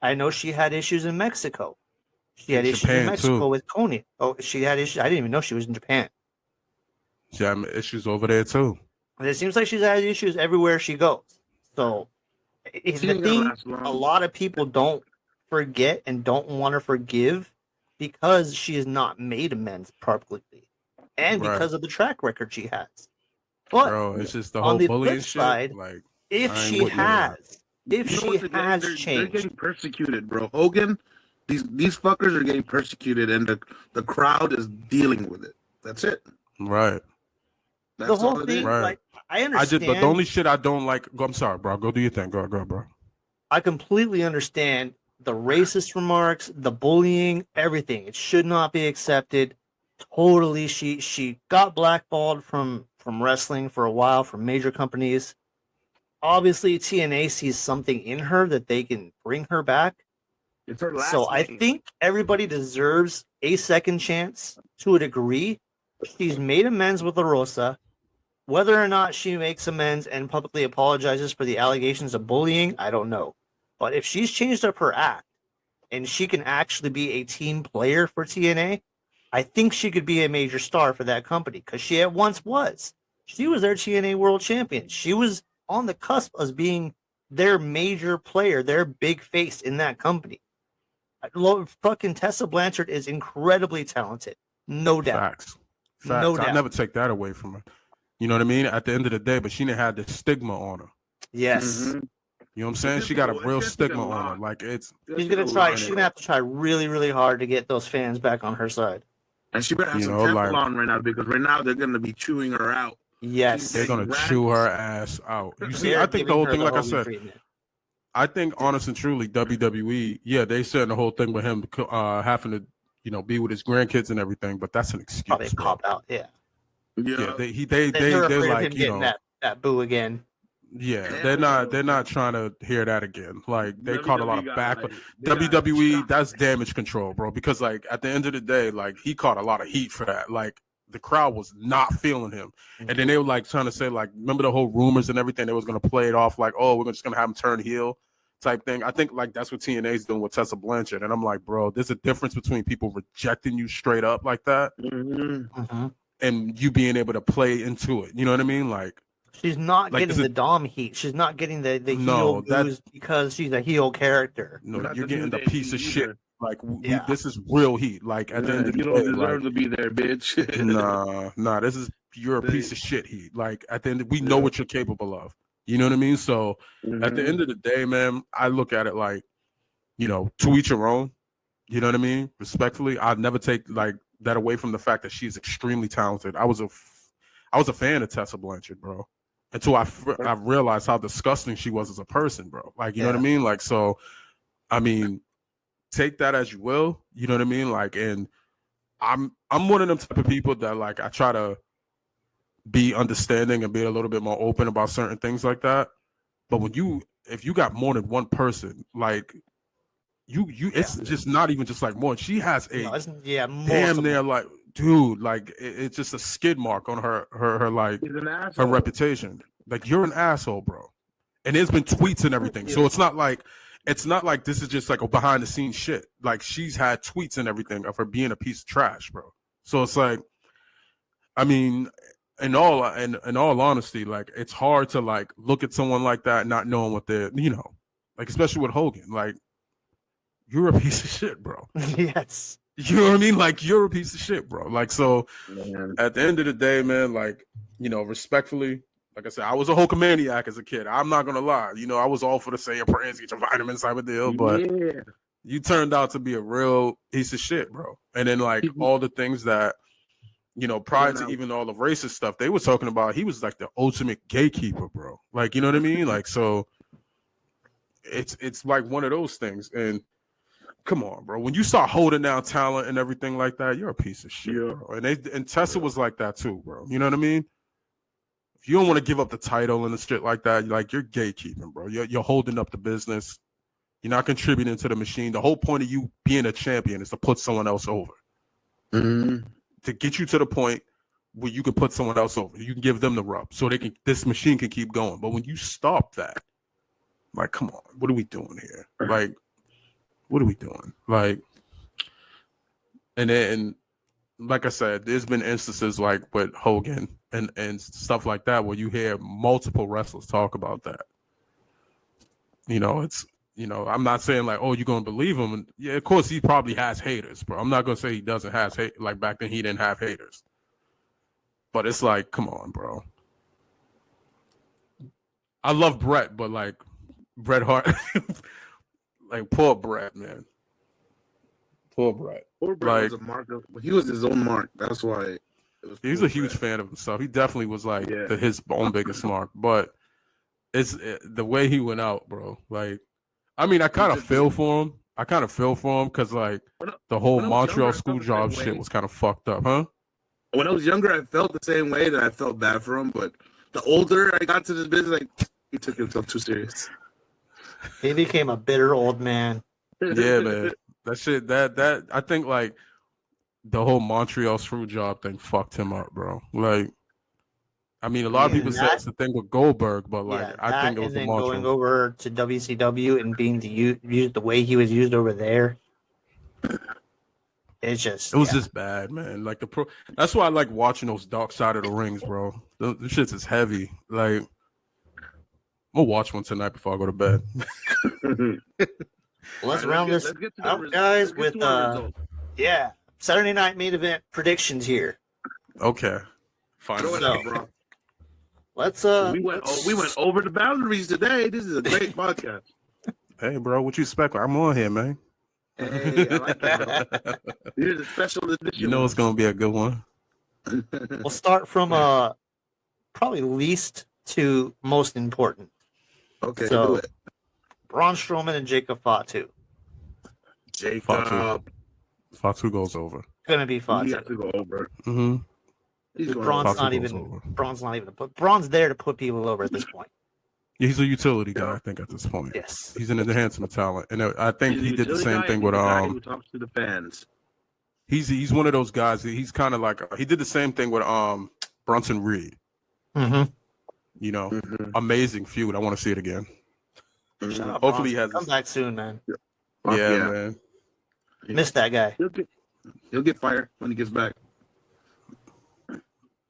I know she had issues in Mexico. She had In issues in Japan, Mexico too. with Coney. Oh, she had issues. I didn't even know she was in Japan. She had issues over there too. And it seems like she's had issues everywhere she goes. So it's She the ain't gonna thing last long. a lot of people don't forget and don't want to forgive because she has not made amends publicly and Right. because of the track record she has. But Bro, it's just the on whole the bullying flip shit. side, Like, if I ain't she with none of that. has, if You know she what they're has they're changed, getting persecuted, bro. Hogan, these fuckers are getting persecuted, and the crowd is dealing with it. That's it. right. That's the whole all it thing, is. Right. like I understand. But the only shit I don't like. I'm sorry, bro. Go do your thing. Go, bro. I completely understand the racist remarks, the bullying, everything. It should not be accepted. Totally, she got blackballed from wrestling for a while from major companies. Obviously, TNA sees something in her that they can bring her back. It's her last So I name. think everybody deserves a second chance to a degree. She's made amends with La Rosa. Whether or not she makes amends and publicly apologizes for the allegations of bullying, I don't know. But if she's changed up her act and she can actually be a team player for TNA, I think she could be a major star for that company because she at once was. She was their TNA World Champion. She was on the cusp of being their major player, their big face in that company. Fucking Tessa Blanchard is incredibly talented, no doubt. Facts. No I doubt. never take that away from her. You know what I mean? At the end of the day, but she didn't have the stigma on her. Yes. Mhm. You know what I'm saying? She got a real stigma on her. Like it's. She's gonna try. She's gonna have to try really, really hard to get those fans back on her side. And she better have some Teflon right now, because right now they're gonna be chewing her out. Yes, they're gonna chew her ass out. You see, I think the whole thing, like I said, I think honest and truly, WWE, yeah, they said the whole thing with him having to, you know, be with his grandkids and everything, but that's an excuse. Probably a cop out, yeah. Yeah, they're like, you know, that boo again. Yeah, they're not trying to hear that again. Like they caught a lot of backlash. WWE, that's damage control, bro. Because like at the end of the day, like he caught a lot of heat for that. Like the crowd was not feeling him, and then they were like trying to say like, remember the whole rumors and everything? They was gonna play it off like, oh, we're just gonna have him turn heel, type thing. I think like that's what TNA's doing with Tessa Blanchard, and I'm like, bro, there's a difference between people rejecting you straight up like that, and you being able to play into it. You know what I mean? Like. She's not getting the Dom heat. She's not getting the heel booze because she's a heel character. No, you're getting the piece of shit. Like this is real heat. Like at the end of the day, you don't deserve to be there, bitch. nah. You're a piece of shit heat. Like at the end, we know what you're capable of. You know what I mean? So at the end of the day, man, I look at it like, you know, to each your own. You know what I mean? Respectfully, I'd never take like that away from the fact that she's extremely talented. I was a fan of Tessa Blanchard, bro. Until I realized how disgusting she was as a person, bro. Like, you know what I mean? Like, so, I mean, take that as you will. You know what I mean? Like, and I'm one of them type of people that like I try to be understanding and be a little bit more open about certain things like that. But if you got more than one person, like it's just not even just like more. She has damn near like. Dude, like it's just a skid mark on her like her reputation. Like you're an asshole, bro. And there's been tweets and everything. So it's not like this is just like a behind the scenes shit. Like she's had tweets and everything of her being a piece of trash, bro. So it's like, I mean, in all honesty, like it's hard to like look at someone like that not knowing what they're, you know, like especially with Hogan, like you're a piece of shit, bro. Yes. You know what I mean? Like you're a piece of shit, bro. Like so, at the end of the day, man. Like you know, respectfully, like I said, I was a Hulkamaniac as a kid. I'm not gonna lie. You know, I was all for the say your prayers, get your vitamins type of deal. But you turned out to be a real piece of shit, bro. And then like all the things that, you know, prior to even all the racist stuff, they were talking about. He was like the ultimate gatekeeper, bro. Like you know what I mean? Like so, it's like one of those things and. Come on, bro. When you start holding down talent and everything like that, you're a piece of shit, bro. And Tessa was like that too, bro. You know what I mean? If you don't want to give up the title and the shit like that, like you're gatekeeping, bro. You're holding up the business. You're not contributing to the machine. The whole point of you being a champion is to put someone else over. To get you to the point where you can put someone else over. You can give them the rub so this machine can keep going. But when you stop that, like, come on, what are we doing here? Like. What are we doing? Like, and then, like I said, there's been instances like with Hogan and stuff like that where you hear multiple wrestlers talk about that. You know, I'm not saying like, oh, you're gonna believe him. And yeah, of course he probably has haters, bro. I'm not gonna say he doesn't have hate. Like back then he didn't have haters. But it's like, come on, bro. I love Bret, but like Bret Hart. Like poor Bret, man. Poor Bret. Poor Bret was a mark. He was his own mark. That's why. He's a huge fan of himself. He definitely was like his own biggest mark. But it's the way he went out, bro. Like, I mean, I kind of feel for him. Because like the whole Montreal school job shit was kind of fucked up, huh? When I was younger, I felt the same way that I felt bad for him. But the older I got to this business, like he took himself too serious. He became a bitter old man. Yeah, man. That shit, that I think like the whole Montreal screw job thing fucked him up, bro. Like, I mean, a lot of people say it's the thing with Goldberg, but like, I think it was the Montreal. Going over to WCW and being used the way he was used over there. It was just bad, man. Like that's why I like watching those dark side of the rings, bro. The shit is heavy. Like. We'll watch one tonight before I go to bed. Let's round this out, guys, with Saturday night main event predictions here. Okay. Fine. So, let's we went over the boundaries today. This is a great podcast. Hey, bro, what you expect? I'm on here, man. Hey, I like that, bro. Here's a special edition. You know it's gonna be a good one. we'll start from probably least to most important. Okay, So, do it. Braun Strowman and Jacob Fatu. Jacob. Fatu goes over. Gonna be He Fatu. has to go over. Mm-hmm. He's going Braun's over. not Fatu goes even. over. Braun's not even. Braun's there to put people over at this point. He's a utility guy, I think, at this point. Yes. He's an enhancement talent, and I think He's he a did the utility same guy, thing and with he's a guy who talks to the fans. He's one of those guys. He's kind of like he did the same thing with Bronson Reed. Mm-hmm. You know, Mhm. amazing feud. I want to see it again. Shout out Hopefully he Bronson. has Come back soon, man. Fuck Yeah, man. Miss that guy. He'll get fired when he gets back.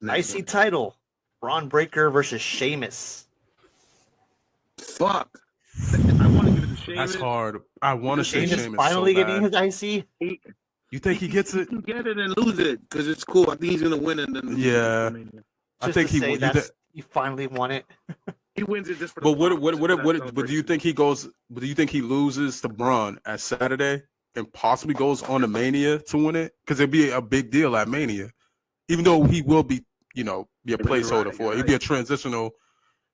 Next IC title. Braun Breaker versus Sheamus. one. Fuck. I want to give it to Sheamus. That's hard. I want to say Sheamus Sheamus finally so getting bad. his IC. You think he gets He it? can get it and lose it because it's cool. I think he's gonna win it. And then Yeah. I think he would. He finally won it. He wins it just for. But the pop, but do you think he goes? But do you think he loses to Braun at Saturday and possibly goes on to Mania to win it? Because it'd be a big deal at Mania, even though he will be, be a placeholder for it. It'd be a transitional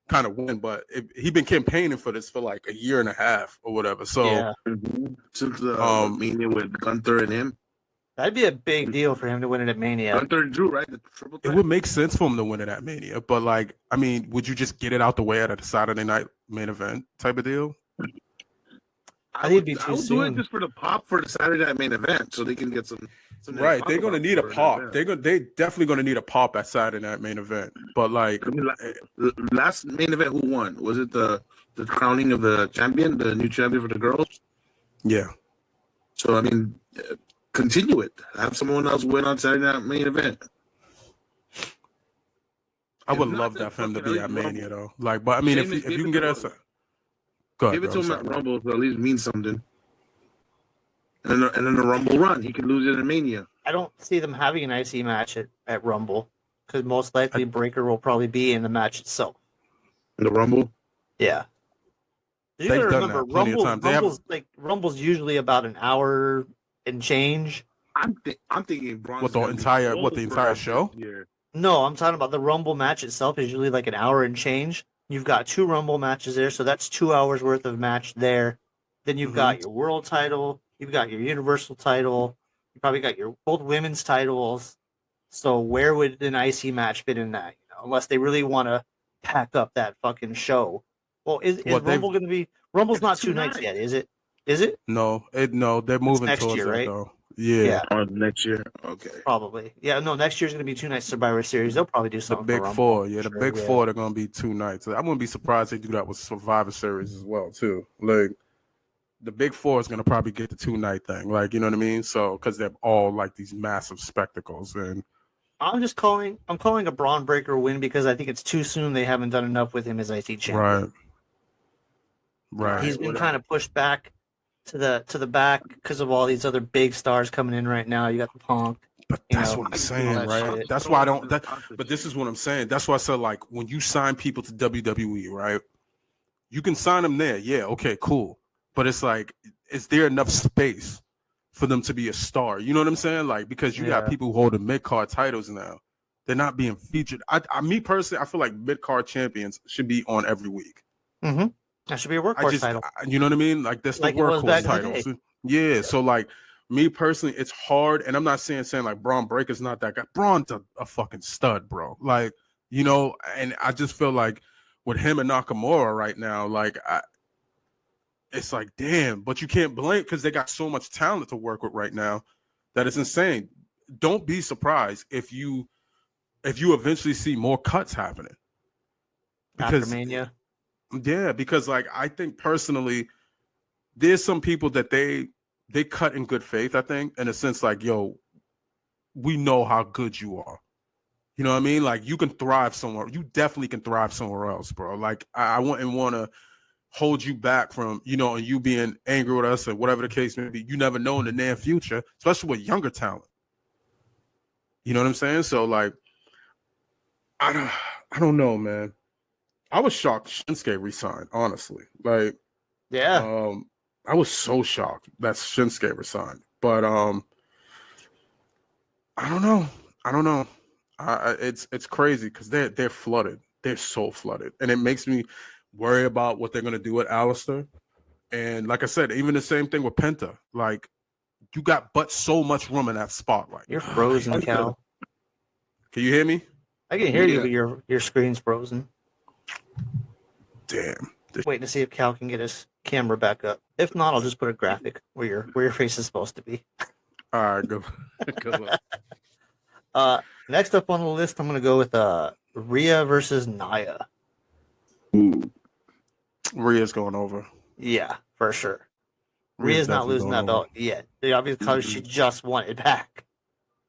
kind of win. But he's been campaigning for this for like a year and a half or whatever. So Yeah. Since the Mania with Gunther and him, That'd be a big deal for him to win it at Mania. Gunther and Drew, right? The triple it threat. would make sense for him to win it at Mania. But like, I mean, would you just get it out the way at a Saturday night main event type of deal? I think it'd be I too would do it soon. just for the pop for the Saturday night main event, so they can get some. Right, they're gonna need a pop. They definitely gonna need a pop at Saturday night main event. But like, I mean, last main event, who won? Was it the crowning of the champion, the new champion for the girls? yeah, So I mean, continue it. Have someone else win on Saturday night main event. I would If not, love then that for him to fucking be at at least Mania though. Like, but I mean, Sheamus, if give you it can to get us, him. go ahead, Give it bro, to him I'm at sorry. Rumble, so at least means something. And then the Rumble run, he can lose it in Mania. I don't see them having an IC match at Rumble because most likely Breaker will probably be in the match itself. In the Rumble, Yeah. You They've gotta done remember, that plenty of times. They have- Rumble's usually about an hour and change. I'm thinking Braun's What, the gonna be entire- what, the over entire this show? year. No, I'm talking about the Rumble match itself is usually like an hour and change. You've got 2 Rumble matches there, so that's 2 hours worth of match there. Then you've got your world title, you've got your universal title, you probably got your both women's titles. So where would an IC match fit in that? Unless they really want to pack up that fucking show. Well, is What, Rumble going to be? Rumble's not It's 2 nights 2 yet, is it? Is it? No, they're moving next towards year, that right? though. Yeah. Yeah. Oh, next year, okay. Probably. Yeah, no, next year's going to be 2 nights Survivor Series. They'll probably do The something. big for Rumble, four, for yeah, the sure, big yeah. four. They're gonna be 2 nights. I wouldn't be surprised if they do that with Survivor Series as well too. Like, the big four is gonna probably get the 2 night thing. Like, you know what I mean? So, because they're all like these massive spectacles, and I'm calling a Braun Breaker win because I think it's too soon. They haven't done enough with him as IC champion. right. He's been whatever. kind of pushed back to the back because of all these other big stars coming in right now. You got the Punk. But You that's know, what I'm all saying, that right? shit. That's why I don't. But this is what I'm saying. That's why I said, like, when you sign people to WWE, right? You can sign them there. Yeah, okay, cool. But it's like, is there enough space for them to be a star? You know what I'm saying? Like, because you got Yeah. people who hold the mid-card titles now. They're not being featured. Me personally, I feel like mid-card champions should be on every week. Mm-hmm. That should be a workhorse title. You know what I mean? Like, that's Like the it was back workhorse in the titles. Yeah, so like, me personally, it's hard, and I'm not saying like Braun Breaker's not that guy. Braun's a fucking stud, bro. Like, and I just feel like with him and Nakamura right now, like, it's like, damn, but you can't blame because they got so much talent to work with right now that it's insane. Don't be surprised if you eventually see more cuts happening. After Mania. Yeah, because like I think personally, there's some people that they cut in good faith, I think, in a sense like, yo, we know how good you are. You know what I mean? Like, you can thrive somewhere. You definitely can thrive somewhere else, bro. Like, I wouldn't want to hold you back from, and you being angry with us or whatever the case may be. You never know in the near future, especially with younger talent. You know what I'm saying? So, like, I don't know, man. I was shocked Shinsuke resigned, honestly. Like, Yeah. I was so shocked that Shinsuke resigned. But I don't know. It's crazy because they're flooded. They're so flooded, and it makes me worry about what they're gonna do with Alistair. And like I said, even the same thing with Penta. Like, you got but so much room in that spot. Like, You're frozen, Cal. Can you hear me? I can hear you, Yeah. but your screen's frozen. Damn. Waiting to see if Cal can get his camera back up. If not, I'll just put a graphic where your face is supposed to be. All right, good. Good luck. Next up on the list, I'm gonna go with Rhea versus Nia. Ooh. Rhea's going over. Yeah, for sure. Rhea's not definitely losing going that over. belt yet. Obviously, because she just won it back.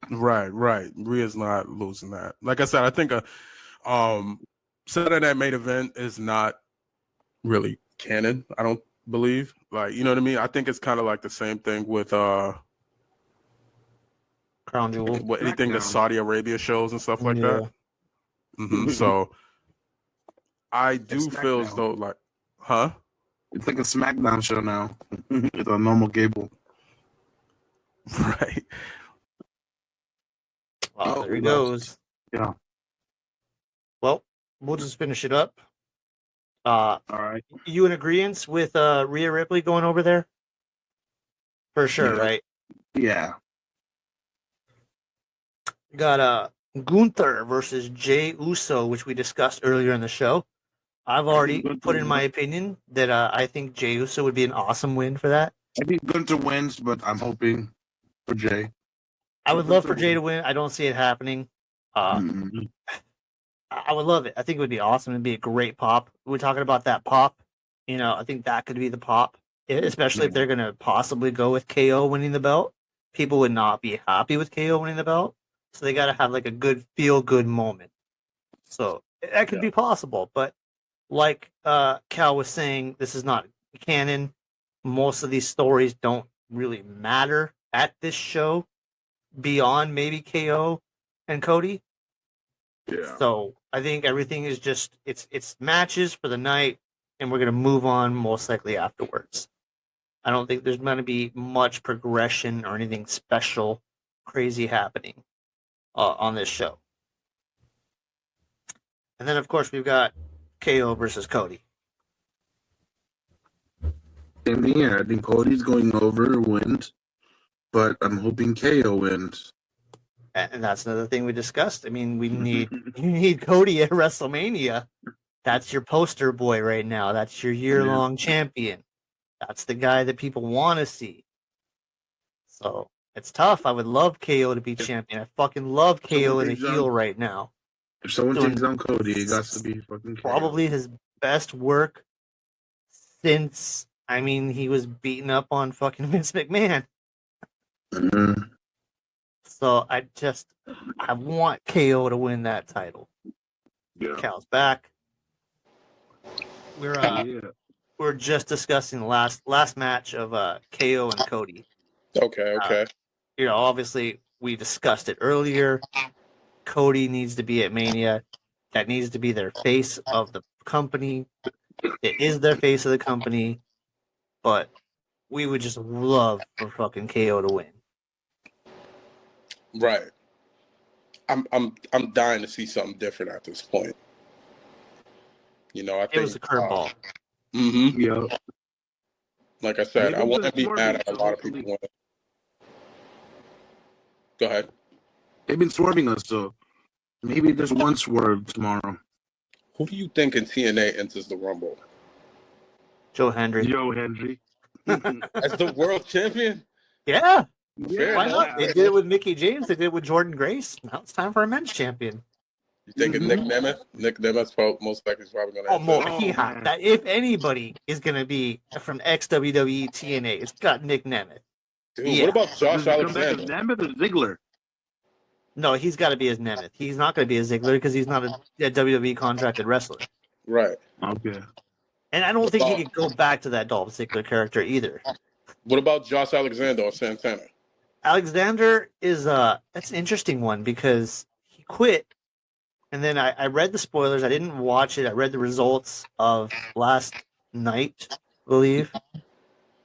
Right. Rhea's not losing that. Like I said, I think Saturday Night Main Event is not really canon. I don't believe. Like, you know what I mean? I think it's kind of like the same thing with Crown Jewel. anything that SmackDown. Saudi Arabia shows and stuff like Yeah. that. So I do It's feel as SmackDown. though like, huh? It's like a SmackDown show now. It's on normal cable. Right. Wow, Oh, there he we lost. goes. Yeah. Well, we'll just finish it up. All right. You in agreement with Rhea Ripley going over there? For sure, Yeah. right? Yeah. Got Gunther versus Jey Uso, which we discussed earlier in the show. I've already Gunther put in my won. opinion that I think Jey Uso would be an awesome win for that. I think Gunther wins, but I'm hoping for Jay. I would love for Jey to win. I don't see it happening. Mhm. I would love it. I think it would be awesome. It'd be a great pop. We're talking about that pop. You know, I think that could be the pop, especially if they're going to possibly go with KO winning the belt. People would not be happy with KO winning the belt. So they got to have like a good feel-good moment. So that could be possible. But like Cal was saying, this is not canon. Most of these stories don't really matter at this show beyond maybe KO and Cody. Yeah. So I think everything is just it's matches for the night, and we're gonna move on most likely afterwards. I don't think there's gonna be much progression or anything special, crazy happening on this show. And then of course we've got KO versus Cody. Same thing here. I think Cody's going over, wins, but I'm hoping KO wins. And that's another thing we discussed. I mean, you need Cody at WrestleMania. That's your poster boy right now. That's your year-long champion. That's the guy that people want to see. So it's tough. I would love KO to be champion. I fucking love KO as a heel right now. If someone Doing- takes down Cody, it got to be fucking KO. Probably his best work since, I mean, he was beating up on fucking Vince McMahon. Mhm. So I want KO to win that title. Yeah. Cal's back. We're just discussing the last match of KO and Cody. Okay. You know, obviously we discussed it earlier. Cody needs to be at Mania. That needs to be their face of the company. It is their face of the company, but we would just love for fucking KO to win. Right. I'm dying to see something different at this point. You know, I think It was a curveball. Yeah. Like I said, Maybe I wouldn't be it's mad at a swerving, lot of people winning. Go ahead. They've been swerving us, so maybe there's one swerve tomorrow. Who do you think in TNA enters the Rumble Joe Hendry. Joe Hendry. as the world champion? Yeah. Fair Why enough. not? They did it with Mickey James. They did it with Jordan Grace. Now it's time for a men's champion. You think it's Nick Nemeth? Nick Nemeth's most likely probably going to enter. man. That if anybody is going to be from ex-WWE TNA, it's got Nick Nemeth. Dude, Yeah. what about Josh Does it come back as Alexander? Nemeth or Ziggler? No, he's got to be as Nemeth. He's not going to be a Ziggler because he's not a WWE contracted wrestler. Right. Okay. And I don't think he could go back to that Dolph Ziggler character either. What about Josh Alexander or Santana? Alexander is that's an interesting one because he quit And then I read the spoilers. I didn't watch it. I read the results of last night, I believe.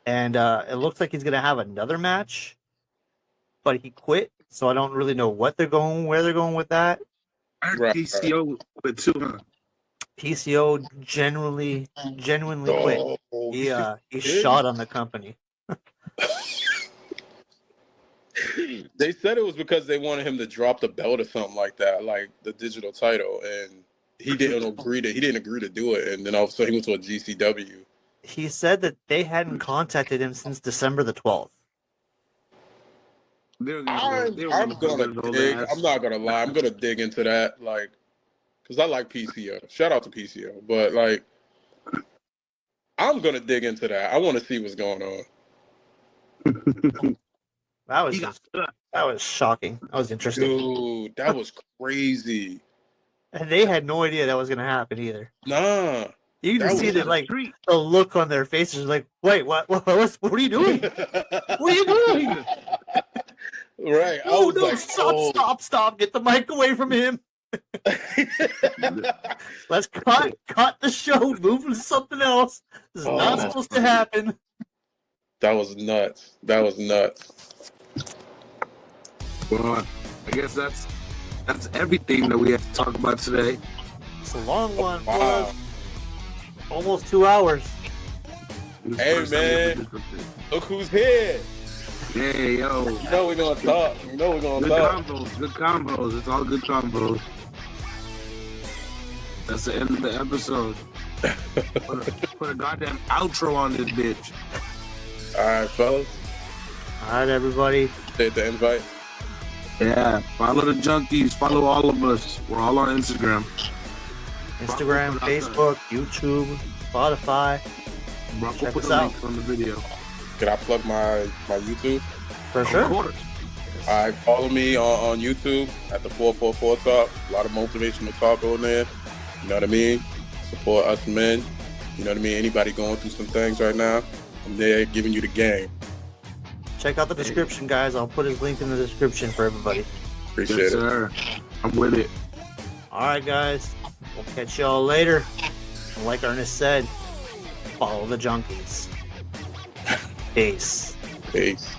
And it looks like he's going to have another match, but he quit. So I don't really know where they're going with that. I heard Right, PCO with too, huh? PCO genuinely quit. Oh, He shit. shot on the company. They said it was because they wanted him to drop the belt or something like that, like the digital title, and he didn't agree to do it, and then all of a sudden he went to a GCW. He said that they hadn't contacted him since December the 12th. I'm gonna dig. I'm not gonna lie. I'm gonna dig into that, like, because I like PCO. Shout out to PCO, but like, I'm gonna dig into that. I want to see what's going on. That was shocking. That was interesting. Dude, that was crazy. And they had no idea that was going to happen either. Nah. You can see that, like, the look on their faces, like, wait, what are you doing? What are you doing? Right. Oh, no, stop. Get the mic away from him. Let's cut the show. Move to something else. This is not supposed to happen. That was nuts. Well, I guess that's everything that we have to talk about today. It's a long one. Wow. Almost 2 hours. Hey, man. Look who's here. Hey, yo. You know we're going to talk. Good combos. It's all good combos. That's the end of the episode. Put a goddamn outro on this bitch. All right, fellas. All right, everybody. Hit the invite. Yeah, follow the Junkeez. Follow all of us. We're all on Instagram. Instagram, Facebook, YouTube, Spotify. Check us out on the video. Can I plug my YouTube? for sure. Of course. All right, follow me on YouTube at the 444 Talk. A lot of motivational talk on there. You know what I mean? Support us men. You know what I mean? Anybody going through some things right now, I'm there giving you the game. Check out the description, guys. I'll put his link in the description for everybody. Appreciate Yes, it. sir. I'm with it. All right, guys. We'll catch y'all later. And like Ernest said, follow the Junkeez. Peace. Peace.